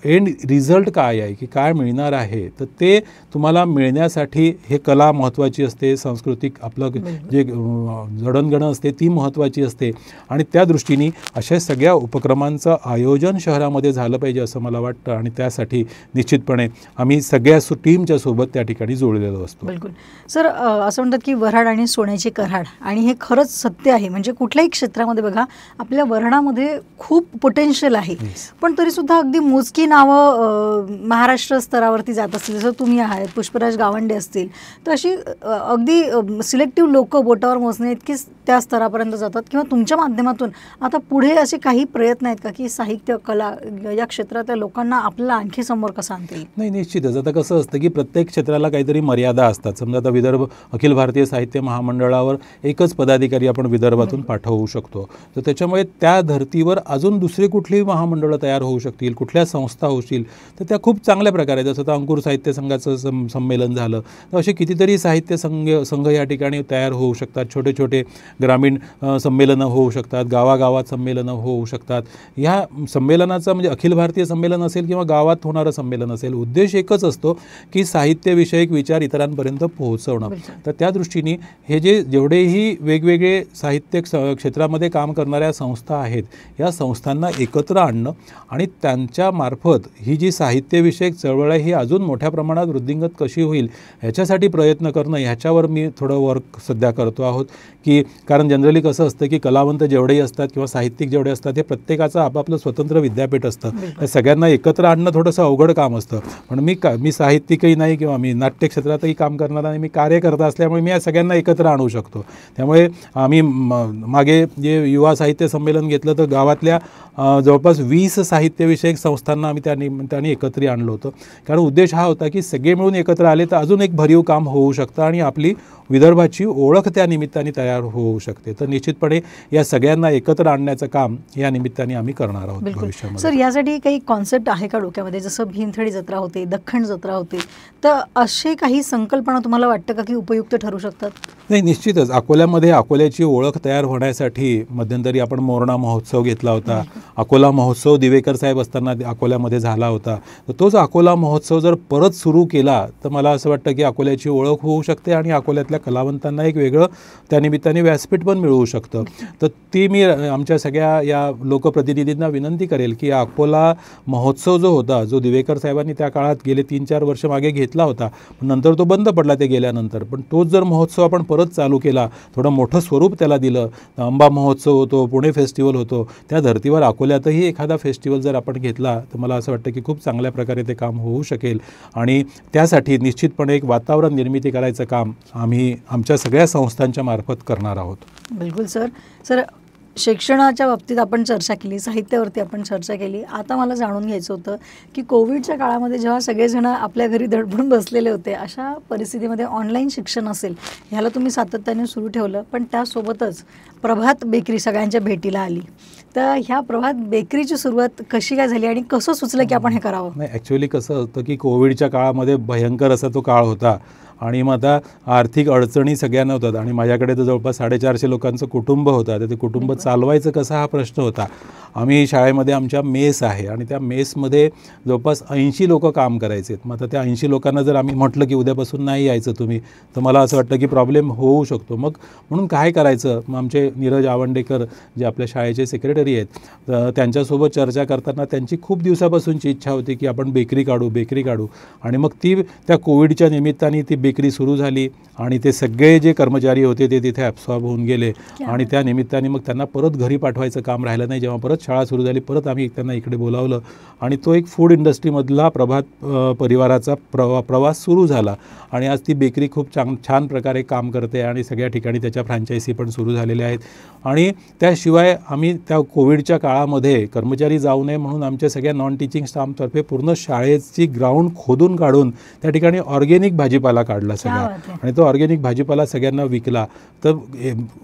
एंड रिझल्ट काय आहे, की काय मिळणार आहे, तर ते तुम्हाला मिळण्यासाठी हे कला महत्त्वाची असते, सांस्कृतिक आपलं जे जडणघडण असते ती महत्त्वाची असते. आणि त्या दृष्टीने अशा सगळ्या उपक्रमांचं आयोजन शहरामध्ये झालं पाहिजे असं मला वाटतं. आणि त्यासाठी निश्चितपणे आम्ही सगळ्या टीमच्या सोबत त्या ठिकाणी जोडलेलो असतो. बिलकुल. सर, असं म्हणतात की वऱ्हाड आणि सोन्याची कऱ्हाड, आणि हे खरंच सत्य आहे. म्हणजे कुठल्याही क्षेत्रामध्ये बघा, आपल्या वऱ्हाडामध्ये खूप पोटेन्शियल आहे, पण तरीसुद्धा अगदी मोजकी नावं महाराष्ट्र स्तरावरती जात असतील, जसं तुम्ही आहात, पुष्पराज गावंडे असतील, तर अशी अगदी सिलेक्टिव्ह लोक बोटावर मोजणे इतकीच त्या स्तरापर्यंत जातात. किंवा तुमच्या माध्यमातून आता पुढे असे काही प्रयत्न आहेत का की साहित्य, कला या क्षेत्रातल्या लोकांना आपल्याला आणखी समोर कसं आणता येईल? नाही, निश्चितच. आता कसं असतं की प्रत्येक क्षेत्राला काहीतरी मर्यादा असतात. समजा आता विदर्भ अखिल भारतीय साहित्य महामंडळावर एकच पदाधिकारी आपण विदर्भातून पाठवू शकतो, तर त्याच्यामुळे त्या धर्तीवर अजून दुसरी कुठलीही महामंडळं तयार होऊ शकतील, कुठल्या संस्था होतील, तर त्या खूप चांगल्या प्रकारे. जसं आता अंकुर साहित्य संघाचं संमेलन झालं, तर असे कितीतरी साहित्य संघ या ठिकाणी तयार होऊ शकतात. छोटे छोटे ग्रामीण संमेलनं होऊ शकतात, गावागावात संमेलनं होऊ शकतात. ह्या संमेलनाचा म्हणजे अखिल भारतीय संमेलन असेल किंवा गावात होणारं संमेलन असेल, उद्देश एकच असतो की साहित्यविषयक विचार इतरांपर्यंत पोहोचवणं. तर त्या दृष्टीने हे जेवढेही वेगवेगळे साहित्य क्षेत्रामध्ये काम करणाऱ्या संस्था आहेत, या संस्थांना एकत्र आणणं आणि त्यांच्यामार्फत ही जी साहित्यविषयक चळवळ आहे ही अजून मोठ्या प्रमाणात वृद्धिंगत कशी होईल ह्याच्यासाठी प्रयत्न करणं, ह्याच्यावर मी थोडं वर्क सध्या करतो आहोत. की कारण जनरली कसं असतं की कलावंत जेवढेही असतात किंवा साहित्यिक जेवढे असतात हे प्रत्येकाचं आपापलं स्वतंत्र विद्यापीठ असतं, तर सगळ्यांना एकत्र आणणं थोडंसं अवघड काम असतं. पण मी साहित्यिकही नाही किंवा मी नाट्यक्षेत्रातही काम काम करणारा आणि मी कार्यकर्ता असल्यामुळे मी या सगळ्यांना एकत्र आणू शकतो. त्यामुळे आम्ही मागे जे युवा साहित्य संमेलन घेतलं तर गावातल्या जवळपास 20 साहित्यविषयक संस्थांना आम्ही त्या निमित्ताने एकत्र आणलं होतं. कारण उद्देश हा होता की सगळे मिळून एकत्र आले तर अजून एक भरीव काम होऊ शकतं आणि आपली विदर्भाची ओळख त्या निमित्ताने तयार होऊ शकते. तर निश्चितपणे या सगळ्यांना एकत्र आणण्याचं काम या निमित्ताने आम्ही करणार आहोत भविष्यामध्ये. सर, यासाठी काही कॉन्सेप्ट आहे का डोक्यामध्ये? जसं भीमथडी जत्रा होते, दख्खन जत्रा होते, तर असे काही संकल्पना तुम्हाला वाटतं का की उपयुक्त ठरू शकतात? नाही, निश्चितच. अकोल्यामध्ये अकोल्याची ओळख तयार होण्यासाठी मध्यंतरी आपण मोरणा महोत्सव घेतला होता. अकोला महोत्सव दिवेकर साहेब असताना अकोल्यामध्ये झाला होता. तर तोच अकोला महोत्सव जर परत सुरू केला तर मला असं वाटतं की अकोल्याची ओळख होऊ शकते आणि अकोल्यातल्या कलावंतांना एक वेगळं त्यानिमित्ताने व्यासपीठ पण मिळू शकतं. तर ती मी आमच्या सगळ्या या लोकप्रतिनिधींना विनंती करेल की अकोला महोत्सव जो होता, जो दिवेकर साहेबांनी त्या काळात गेले 3-4 वर्ष मागे घेतला होता, नंतर तो बंद पडला ते गेल्यानंतर, पण तोच जर महोत्सव आपण परत चालू केला, थोडं मोठं स्वरूप त्याला दिलं, अंबा महोत्सव होतो, पुणे फेस्टिवल होतो, त्या धर्तीवर अकोल्यातही एखादा फेस्टिवल जर आपण घेतला तर मला असं वाटतं की खूप चांगल्या प्रकारे ते काम होऊ शकेल. आणि त्यासाठी निश्चितपणे एक वातावरण निर्मिती करायचं काम आम्ही आमच्या सगळ्या संस्थांच्या मार्फत करणार आहोत. बिलकुल सर. सर, शिक्षणाच्या बाबतीत आपण चर्चा केली, साहित्यावरती आपण चर्चा केली. आता मला जाणून घ्यायचं होतं की कोविडच्या काळामध्ये जेव्हा सगळेजण आपल्या घरी दडपून बसलेले होते, अशा परिस्थितीमध्ये ऑनलाईन शिक्षण असेल, ह्याला तुम्ही सातत्याने सुरू ठेवलं, पण त्यासोबतच प्रभात बेकरी सगळ्यांच्या भेटीला आली. तर ह्या प्रभात बेकरीची सुरुवात कशी काय झाली आणि कसं सुचलं की आपण हे करावं? नाही, ॲक्च्युली कसं होतं की कोविडच्या काळामध्ये भयंकर असा तो काळ होता आणि मग आता आर्थिक अडचणी सगळ्यांना होतात आणि माझ्याकडे तर जवळपास 450 लोकांचं कुटुंब होतं. तर ते कुटुंब चालवायचं कसं हा प्रश्न होता. आम्ही शाळेमध्ये आमच्या मेस आहे आणि त्या मेसमध्ये जवळपास 80 लोकं काम करायचे. मग आता त्या 80 लोकांना जर आम्ही म्हटलं की उद्यापासून नाही यायचं तुम्ही, तर मला असं वाटतं की प्रॉब्लेम होऊ शकतो. मग म्हणून काय करायचं, मग आमचे नीरज आवंडेकर जे आपल्या शाळेचे सेक्रेटरी आहेत, तर त्यांच्यासोबत चर्चा करताना त्यांची खूप दिवसापासूनची इच्छा होती की आपण बेकरी काढू आणि मग ती त्या कोविडच्या निमित्ताने ती बेकरी सुरू झाली आणि ते सगळे जे कर्मचारी होते ते तिथे ॲब्सॉर्ब होऊन गेले आणि त्या निमित्ताने मग त्यांना परत घरी पाठवायचं काम राहिलं नाही. जेव्हा परत शाळा सुरू झाली, परत आम्ही त्यांना इकडे बोलावलं आणि तो एक फूड इंडस्ट्रीमधला प्रभात परिवाराचा प्रवास सुरू झाला आणि आज ती बेकरी खूप छान प्रकारे काम करते आणि सगळ्या ठिकाणी त्याच्या फ्रँचायझी पण सुरू झालेल्या आहेत. आणि त्याशिवाय आम्ही त्या कोविडच्या काळामध्ये कर्मचारी जाऊ नये म्हणून आमच्या सगळ्या नॉन टीचिंग स्टाफतर्फे पूर्ण शाळेची ग्राउंड खोदून काढून त्या ठिकाणी ऑर्गेनिक भाजीपाला काढला सगळा आणि तो ऑर्गेनिक भाजीपाला सगळ्यांना विकला. तर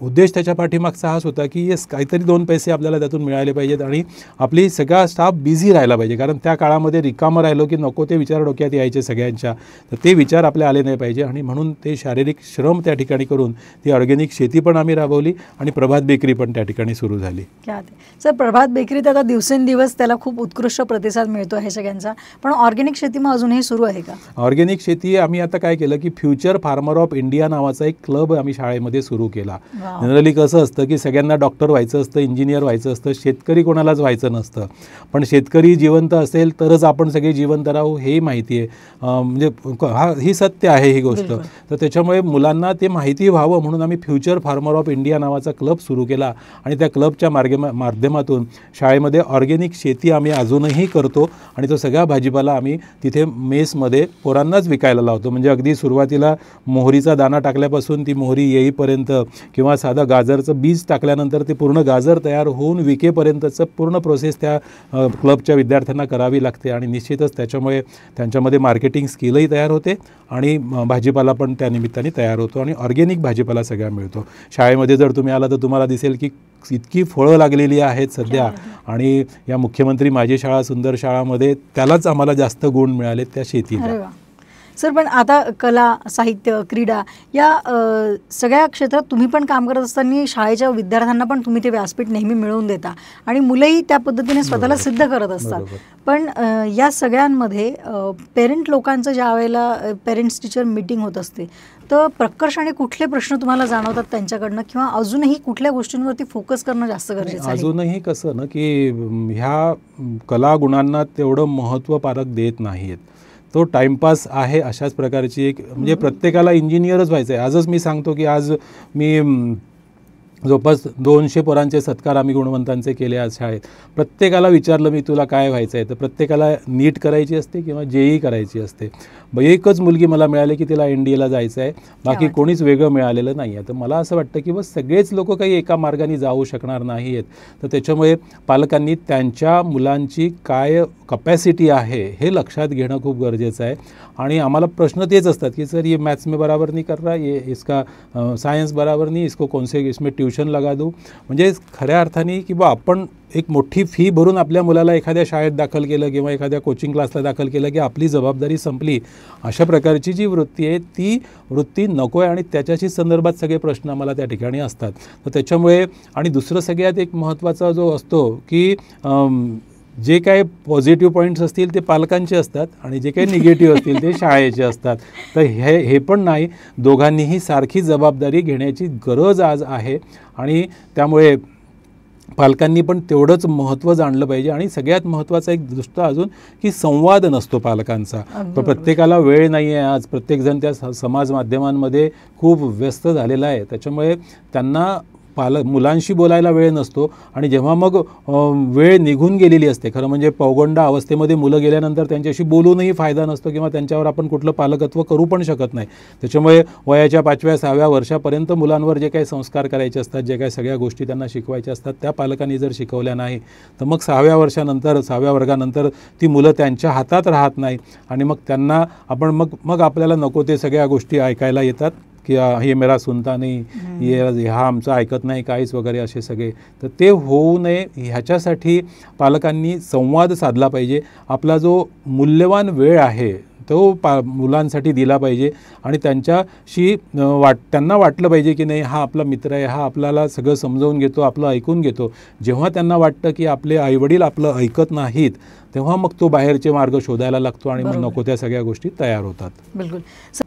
उद्देश त्याच्या पाठीमागचा हाच होता की काहीतरी 2 पैसे आपल्याला त्यातून मिळाले पाहिजेत आणि आपली सगळा स्टाफ बिझी राहायला पाहिजे. कारण त्या काळामध्ये रिकामं राहिलो की नको ते विचार डोक्यात यायचे सगळ्यांच्या, तर ते विचार आपल्या आले नाही पाहिजे आणि म्हणून ते शारीरिक श्रम त्या ठिकाणी करून ती ऑर्गेनिक शेती पण आम्ही राबवली आणि प्रभात बेकरी पण त्या ठिकाणी सुरू झाली. सर, प्रभात बेकरीत आता दिवसेंदिवस त्याला खूप उत्कृष्ट प्रतिसाद मिळतो आहे सगळ्यांचा, पण ऑर्गेनिक शेती मग अजूनही सुरू आहे का? ऑर्गेनिक शेती आम्ही आता काय केलं की फ्युचर फार्मर ऑफ इंडिया नावाचा एक क्लब आम्ही शाळेमध्ये सुरू केला. जनरली कसं असतं की सगळ्यांना डॉक्टर व्हायचं असतं, इंजिनियर व्हायचं असतं, शेतकरी कोणालाच व्हायचं नसतं. पण शेतकरी जिवंत असेल तरच आपण सगळे जिवंत राहू हेही माहिती आहे. म्हणजे ही सत्य आहे ही गोष्ट. तर त्याच्यामुळे मुलांना ते माहिती व्हावं म्हणून आम्ही फ्युचर फार्मर ऑफ इंडिया नावाचा क्लब सुरू केला आणि त्या क्लबच्या माध्यमातून शाळेमध्ये ऑर्गेनिक शेती आम्ही अजूनही करतो आणि तो सगळा भाजीपाला आम्ही तिथे मेसमध्ये पोरांनाच विकायला लावतो. म्हणजे अगदी सुरुवातीला मोहरीचा दाणा टाकल्यापासून ती मोहरी येईपर्यंत किंवा साधं गाजरचं बीज टाकल्यानंतर ते पूर्ण गाजर तयार होऊन विकेपर्यंतचं पूर्ण प्रोसेस त्या क्लबच्या विद्यार्थ्यांना करावी लागते आणि निश्चितच त्याच्यामुळे त्यांच्यामध्ये मार्केटिंग स्किलही तयार होते आणि भाजीपाला पण त्या निमित्ताने तयार होतो आणि ऑर्गेनिक भाजीपाला सगळा मिळतो. शाळेमध्ये जर तुम्ही आला तर तुम्हाला दिसेल की इतकी फळं लागलेली आहेत सध्या आणि या मुख्यमंत्री माझी शाळा सुंदर शाळामध्ये त्यालाच आम्हाला जास्त गुण मिळाले त्या शेतीला. सर, पण आता कला, साहित्य, क्रीडा या सगळ्या क्षेत्रात तुम्ही पण काम करत असताना शाळेच्या विद्यार्थ्यांना पण तुम्ही ते व्यासपीठ नेहमी मिळवून देता आणि मुलंही त्या पद्धतीने स्वतःला सिद्ध करत असतात. पण या सगळ्यांमध्ये पेरेंट लोकांचं ज्या वेळेला पेरेंट्स टीचर मीटिंग होत असते तर प्रकर्षाने कुठले प्रश्न तुम्हाला जाणवतात त्यांच्याकडनं किंवा अजूनही कुठल्या गोष्टींवरती फोकस करणं जास्त गरजेचं आहे? अजूनही कसं ना की ह्या कलागुणांना तेवढं महत्त्व पालक देत नाहीत. तो टाईमपास आहे अशाच प्रकारची एक म्हणजे प्रत्येकाला इंजिनियरच व्हायचं आहे. आजच मी सांगतो की आज मी जवळपास 200 पोरांचे सत्कार आम्ही गुणवंतांचे केले आज शाळेत. प्रत्येकाला विचारलं मी, तुला काय व्हायचं आहे? तर प्रत्येकाला नीट करायची असते किंवा JEE करायची असते. एकच मुलगी मला मिळाली की तिला NDAला जायचं आहे, बाकी कोणीच वेगळं मिळालेलं नाही आहे. तर मला असं वाटतं की बस सगळेच लोक काही एका मार्गाने जाऊ शकणार नाही आहेत. तर त्याच्यामुळे पालकांनी त्यांच्या मुलांची काय कपॅसिटी आहे हे लक्षात घेणं खूप गरजेचं आहे. आणि आम्हाला प्रश्न तेच असतात की सर ये मैथ्स में बराबर नहीं कर रहा, ये इसका सायन्स बराबर नहीं, इसको कौन से इसमें ट्यूशन लगा दूँ. म्हणजे खऱ्या अर्थाने की बा आपण एक मोठी फी भरून आपल्या मुलाला एखाद्या शाळेत दाखल केलं किंवा एखाद्या कोचिंग क्लासला दाखल केलं की आपली जबाबदारी संपली, अशा प्रकारची जी वृत्ती आहे ती वृत्ती नको आहे. आणि त्याच्याशी संदर्भात सगळे प्रश्न आम्हाला त्या ठिकाणी असतात. तर त्याच्यामुळे आणि दुसरं सगळ्यात एक महत्त्वाचा जो असतो की जे काही पॉझिटिव्ह पॉईंट्स असतील ते पालकांचे असतात आणि जे काही निगेटिव्ह असतील ते शाळेचे असतात. तर हे पण नाही, दोघांनीही सारखी जबाबदारी घेण्याची गरज आज आहे. आणि त्यामुळे पालकांनी पण तेवढंच महत्त्व जाणलं पाहिजे. आणि सगळ्यात महत्त्वाचा एक दृष्ट अजून की संवाद नसतो पालकांचा. तर प्रत्येकाला वेळ नाही आहे आज, प्रत्येकजण त्या समाज माध्यमांमध्ये खूप व्यस्त झालेला आहे. त्याच्यामुळे त्यांना मुलांशी बोलायला वेळ नसतो. आणि जेव्हा मग वेळ निघून गेलेली असते, खरं म्हणजे पौगंडा अवस्थेमध्ये मुलं गेल्यानंतर त्यांच्याशी बोलूनही फायदा नसतो किंवा त्यांच्यावर आपण कुठलं पालकत्व करू पण शकत नाही. त्याच्यामुळे वयाच्या 5व्या-6व्या वर्षापर्यंत मुलांवर जे काही संस्कार करायचे असतात, जे काही सगळ्या गोष्टी त्यांना शिकवायच्या असतात, त्या पालकांनी जर शिकवल्या नाही तर मग 6व्या वर्षानंतर 6व्या वर्गानंतर ती मुलं त्यांच्या हातात राहत नाही. आणि मग त्यांना आपण मग आपल्याला नको ते सगळ्या गोष्टी ऐकायला येतात की हे मेरा सुनता नाही, हा आमचं ऐकत नाही काहीच वगैरे असे सगळे. तर ते होऊ नये ह्याच्यासाठी पालकांनी संवाद साधला पाहिजे. आपला जो मूल्यवान वेळ आहे तो मुलांसाठी दिला पाहिजे. आणि त्यांच्याशी त्यांना वाटलं पाहिजे की नाही हा आपला मित्र आहे, हा आपल्याला सगळं समजावून घेतो, आपलं ऐकून घेतो. जेव्हा त्यांना वाटतं की आपले आईवडील आपलं ऐकत नाहीत तेव्हा मग तो बाहेरचे मार्ग शोधायला लागतो आणि मग नको त्या सगळ्या गोष्टी तयार होतात. बिलकुल.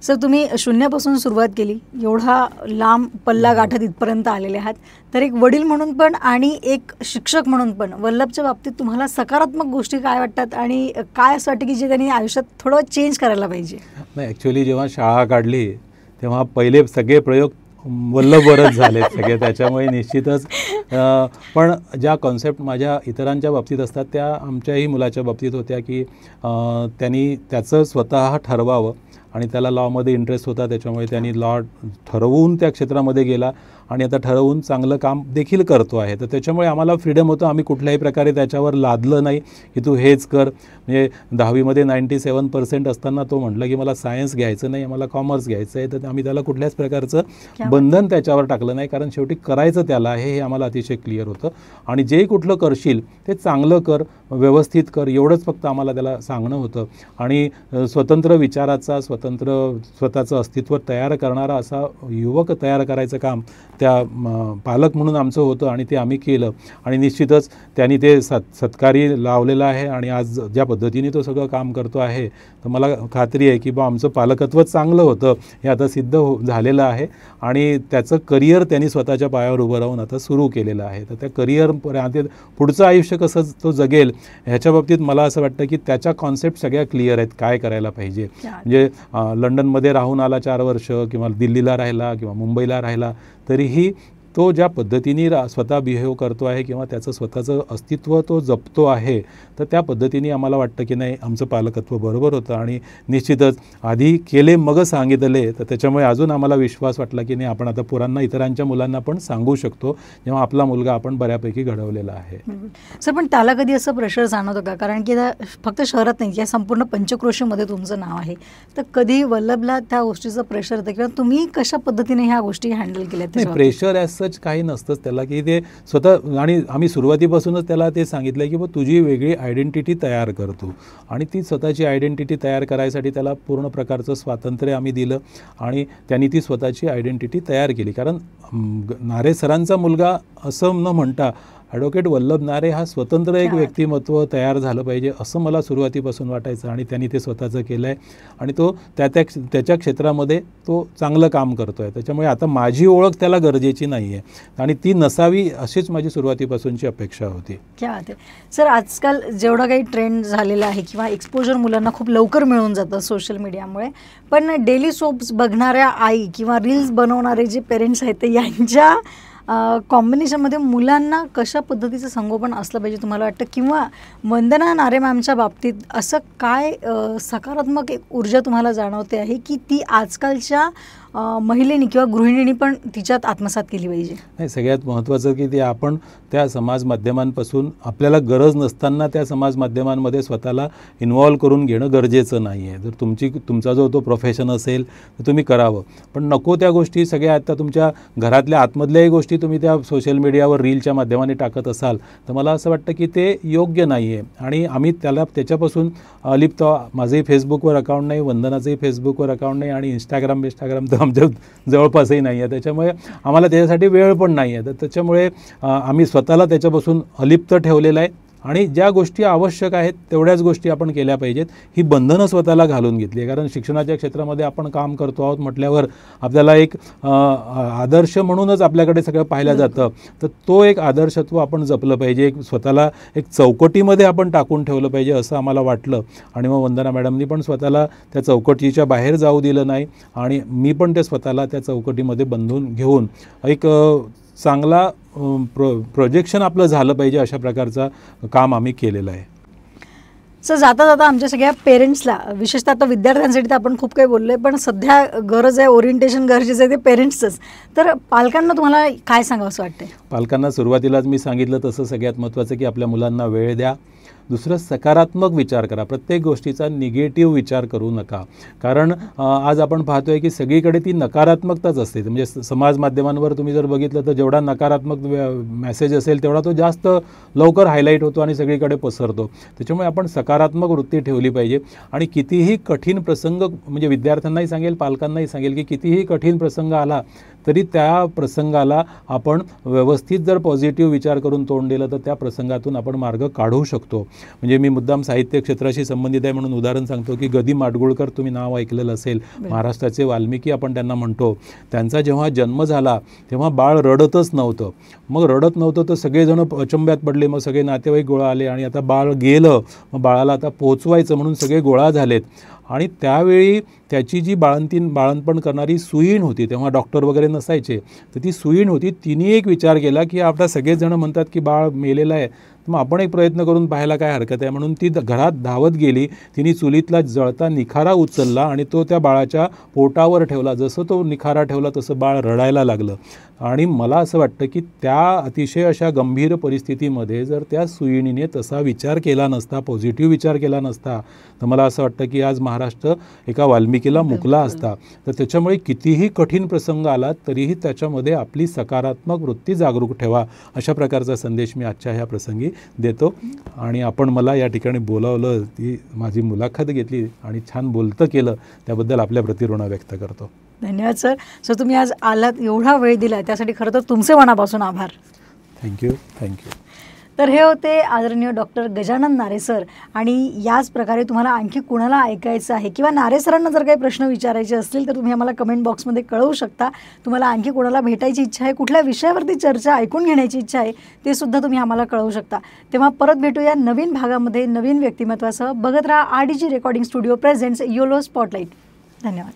सर तुम्ही शून्यापासून सुरुवात केली, एवढा लांब पल्ला गाठत इथपर्यंत आलेले आहात. तर एक वडील म्हणून पण आणि एक शिक्षक म्हणून पण वल्लभच्या बाबतीत तुम्हाला सकारात्मक गोष्टी काय वाटतात आणि काय असं वाटतं की जे त्यांनी आयुष्यात थोडं चेंज करायला पाहिजे? नाही, ॲक्च्युली जेव्हा शाळा काढली तेव्हा पहिले सगळे प्रयोग वल्लभवरच झालेत सगळे. त्याच्यामुळे निश्चितच पण ज्या कॉन्सेप्ट माझ्या इतरांच्या बाबतीत असतात त्या आमच्याही मुलाच्या बाबतीत होत्या की त्यांनी त्याचं स्वतः ठरवावं. आणि त्याला लॉमध्ये इंटरेस्ट होता, त्याच्यामुळे त्यांनी लॉ ठरवून त्या क्षेत्रामध्ये गेला आणि आता ठरवून चांगलं काम देखील करतो आहे. तर त्याच्यामुळे आम्हाला फ्रीडम होतं. आम्ही कुठल्याही प्रकारे त्याच्यावर लादलं नाही की तू हेच कर. म्हणजे 10वीमध्ये 97% असताना तो म्हटलं की मला सायन्स घ्यायचं नाही, मला कॉमर्स घ्यायचं आहे. तर आम्ही त्याला कुठल्याच प्रकारचं बंधन त्याच्यावर टाकलं नाही, कारण शेवटी करायचं त्याला आहे हे आम्हाला अतिशय क्लिअर होतं. आणि जे कुठलं करशील ते चांगलं कर, व्यवस्थित कर, एवढंच फक्त आम्हाला त्याला सांगणं होतं. आणि स्वतंत्र विचाराचा, स्वतःचं अस्तित्व तयार करणारा असा युवक तयार करायचं काम त्या पालक म्हणून आमचं होतं आणि ते आम्ही केलं. आणि निश्चितच त्यांनी ते सत्कारी लावलेलं आहे. आणि आज ज्या पद्धतीने तो सगळं काम करतो आहे तर मला खात्री आहे की बा आमचं पालकत्वच चांगलं होतं हे आता सिद्ध झालेलं आहे. आणि त्याचं करिअर त्यांनी स्वतःच्या पायावर उभं राहून आता सुरू केलेलं आहे. तर त्या करिअर पुढचं आयुष्य कसं तो जगेल ह्याच्या बाबतीत मला असं वाटतं की त्याच्या कॉन्सेप्ट सगळ्या क्लिअर आहेत, काय करायला पाहिजे. म्हणजे लंडनमध्ये राहून आला 4 वर्ष किंवा दिल्लीला राहिला किंवा मुंबईला राहिला तरीही तो ज्या पद्धतीने स्वतः बिहेव करतो आहे किंवा त्याचं स्वतःचं अस्तित्व तो जपतो आहे, तर त्या पद्धतीने आम्हाला वाटतं की नाही आमचं पालकत्व बरोबर होतं. आणि निश्चितच आधी केले मग सांगितले, तर त्याच्यामुळे अजून आम्हाला विश्वास वाटला की नाही आपण आता पोरांना, इतरांच्या मुलांना पण सांगू शकतो जेव्हा आपला मुलगा आपण बऱ्यापैकी घडवलेला आहे. सर पण त्याला कधी असं प्रेशर जाणवतं का? कारण की फक्त शहरात नाही, या संपूर्ण पंचक्रोशीमध्ये तुमचं नाव आहे, तर कधी वल्लभला त्या गोष्टीचं प्रेशर येतं किंवा तुम्ही कशा पद्धतीने ह्या गोष्टी हँडल केल्या? प्रेशर सच काही नसतंच त्याला की ते स्वतः. आणि आम्ही सुरुवातीपासूनच त्याला ते सांगितलं की तुझी वेगळी आयडेंटिटी तयार करतो. आणि ती स्वतःची आयडेंटिटी तयार करायसाठी त्याला पूर्ण प्रकारचं स्वातंत्र्य आम्ही दिलं आणि त्यांनी ती स्वतःची आयडेंटिटी तयार केली. कारण नारे सरांचा मुलगा असं न म्हणता ॲडव्होकेट वल्लभ नारे हा स्वतंत्र एक व्यक्तिमत्व तयार झालं पाहिजे असं मला सुरुवातीपासून वाटायचं. आणि त्यांनी ते स्वतःचं केलं आहे आणि तो त्याच्या क्षेत्रामध्ये तो चांगलं काम करतो आहे. त्याच्यामुळे आता माझी ओळख त्याला गरजेची नाही आहे आणि ती नसावी अशीच माझी सुरुवातीपासूनची अपेक्षा होती. क्या बात आहे. सर आजकाल जेवढा काही ट्रेंड झालेला आहे किंवा एक्सपोजर मुलांना खूप लवकर मिळून जातं सोशल मीडियामुळे, पण डेली सोप्स बघणाऱ्या आई किंवा रील्स बनवणारे जे पेरेंट्स आहेत ते यांच्या कॉम्बिनेशनमध्ये मुलांना कशा पद्धतीचं संगोपन असलं पाहिजे तुम्हाला वाटतं, किंवा वंदना नारे मॅमच्या बाबतीत असं काय सकारात्मक एक ऊर्जा तुम्हाला जाणवते आहे की ती आजकालच्या महिलेनी किंवा गृहिणींनी पण तिच्यात आत्मसात केली पाहिजे? नाही, सगळ्यात महत्त्वाचं की ते आपण त्या समाज माध्यमांपासून आपल्याला गरज नसताना त्या समाज माध्यमांमध्ये स्वतःला इन्व्हॉल्व करून घेणं गरजेचं नाही आहे. जर तुमचा जो तो प्रोफेशन असेल तर तुम्ही करावं, पण नको त्या गोष्टी सगळ्या आता तुमच्या घरातल्या आतमधल्याही गोष्टी तुम्ही त्या सोशल मीडियावर रीलच्या माध्यमाने टाकत असाल तर मला असं वाटतं की ते योग्य नाही आहे. आणि आम्ही त्याच्यापासून अलिप्त. माझंही फेसबुकवर अकाउंट नाही, वंदनाचंही फेसबुकवर अकाउंट नाही, आणि इंस्टाग्राम तर आमच्या जवळपासही नाही आहे. त्याच्यामुळे आम्हाला त्याच्यासाठी वेळ पण नाही आहे. तर त्याच्यामुळे आम्ही स्वतःला त्याच्यापासून अलिप्त ठेवलेलं आहे, आणि ज्या गोष्टी आवश्यक आहेत तेवढ्याच गोष्टी आपण केल्या पाहिजेत. ही बंधनं स्वतःला घालून घेतली आहे, कारण शिक्षणाच्या क्षेत्रामध्ये आपण काम करतो आहोत म्हटल्यावर आपल्याला एक आदर्श म्हणूनच आपल्याकडे सगळं पाहिलं जातं. तर तो एक आदर्शत्व आपण जपलं पाहिजे, एक स्वतःला एक चौकटीमध्ये आपण टाकून ठेवलं पाहिजे असं आम्हाला वाटलं. आणि मग वंदना मॅडमनी पण स्वतःला त्या चौकटीच्या बाहेर जाऊ दिलं नाही, आणि मी पण ते स्वतःला त्या चौकटीमध्ये बंधून घेऊन एक चांगला प्रोजेक्शन आपलं झालं पाहिजे अशा प्रकारचा काम आम्ही केलेलं आहे. सर, जाता जाता आमच्या सगळ्या पेरेंट्सला, विशेषतः आता विद्यार्थ्यांसाठी तर आपण खूप काही बोललो आहे, पण सध्या गरज आहे, ओरिएंटेशन गरजेचं आहे ते पेरेंट्सचंच. तर पालकांना तुम्हाला काय सांगावं असं वाटतं? पालकांना सुरुवातीलाच मी सांगितलं तसं सगळ्यात महत्त्वाचं की आपल्या मुलांना वेळ द्या. दुसरं, सकारात्मक विचार करा. प्रत्येक गोष्टीचा निगेटिव्ह विचार करू नका, कारण आज आपण पाहतोय की सगळीकडे ती नकारात्मकताच असते. म्हणजे समाज माध्यमांवर तुम्ही जर बघितलं तर जेवढा नकारात्मक मेसेज असेल तेवढा तो जास्त लवकर हायलाईट होतो आणि सगळीकडे पसरतो. त्याच्यामुळे आपण सकारात्मक वृत्ती ठेवली पाहिजे. आणि कितीही कठीण प्रसंग, म्हणजे विद्यार्थ्यांनाही सांगेल, पालकांनाही सांगेल की कितीही कठीण प्रसंग आला तरी त्या प्रसंगाला आपण व्यवस्थित जर पॉझिटिव्ह विचार करून तोंड दिलं तर त्या प्रसंगातून आपण मार्ग काढू शकतो. म्हणजे मी मुद्दाम साहित्य क्षेत्राशी संबंधित आहे म्हणून उदाहरण सांगतो की ग. माडगुळकर तुम्ही नाव ऐकलेलं असेल, महाराष्ट्राचे वाल्मिकी आपण त्यांना म्हणतो. त्यांचा जेव्हा जन्म झाला तेव्हा बाळ रडतच नव्हतं. मग रडत नव्हतं तर सगळेजण अचंब्यात पडले. मग सगळे नातेवाईक गोळा आले, आणि आता बाळ गेलं, मग बाळाला आता पोचवायचं म्हणून सगळे गोळा झालेत. आणि त्यावेळी त्याची जी बाळंतपण करणारी सुईण होती, तेव्हा डॉक्टर वगैरे नसायचे, तर ती सुईण होती. तिने एक विचार केला की आता सगळेजण म्हणतात की बाळ मेलेलं आहे, मग आपण एक प्रयत्न करून पाहायला काय हरकत आहे. म्हणून ती घरात धावत गेली. तिने चुलीतला जळता निखारा उचलला आणि तो त्या बाळाच्या पोटावर ठेवला. जसं तो निखारा ठेवला तसं बाळ रडायला लागलं. आणि मला असं वाटतं की त्या अतिशय अशा गंभीर परिस्थितीमध्ये जर त्या सुईणीने तसा विचार केला नसता, पॉझिटिव्ह विचार केला नसता, तर मला असं वाटतं की आज महाराष्ट्र एका वाल्मिकीला मुकला असता. तर त्याच्यामुळे कितीही कठीण प्रसंग आला तरीही त्याच्यामध्ये आपली सकारात्मक वृत्ती जागरूक ठेवा, अशा प्रकारचा संदेश मी आजच्या ह्या प्रसंगी देतो. आणि आपण मला या ठिकाणी बोलावलं, ती माझी मुलाखत घेतली आणि छान बोलतं केलं, त्याबद्दल आपल्या प्रति ऋण व्यक्त करतो. धन्यवाद सर. सर, तुम्ही आज आलात, एवढा वेळ दिला, त्यासाठी खरं तर तुमचे मनापासून आभार. थँक्यू. तर हे होते आदरणीय डॉक्टर गजानन नारे सर. आणि याच प्रकारे तुम्हाला आणखी कुणाला ऐकायचं आहे किंवा नारे सरांना जर काही प्रश्न विचारायचे असतील तर तुम्ही आम्हाला कमेंट बॉक्समध्ये कळवू शकता. तुम्हाला आणखी कोणाला भेटायची इच्छा आहे, कुठल्या विषयावरती चर्चा ऐकून घेण्याची इच्छा आहे, ते सुद्धा तुम्ही आम्हाला कळवू शकता. तेव्हा परत भेटूया नवीन भागामध्ये नवीन व्यक्तिमत्वासह. बघत राहा RDG recording studio presents YOLO spotlight. धन्यवाद.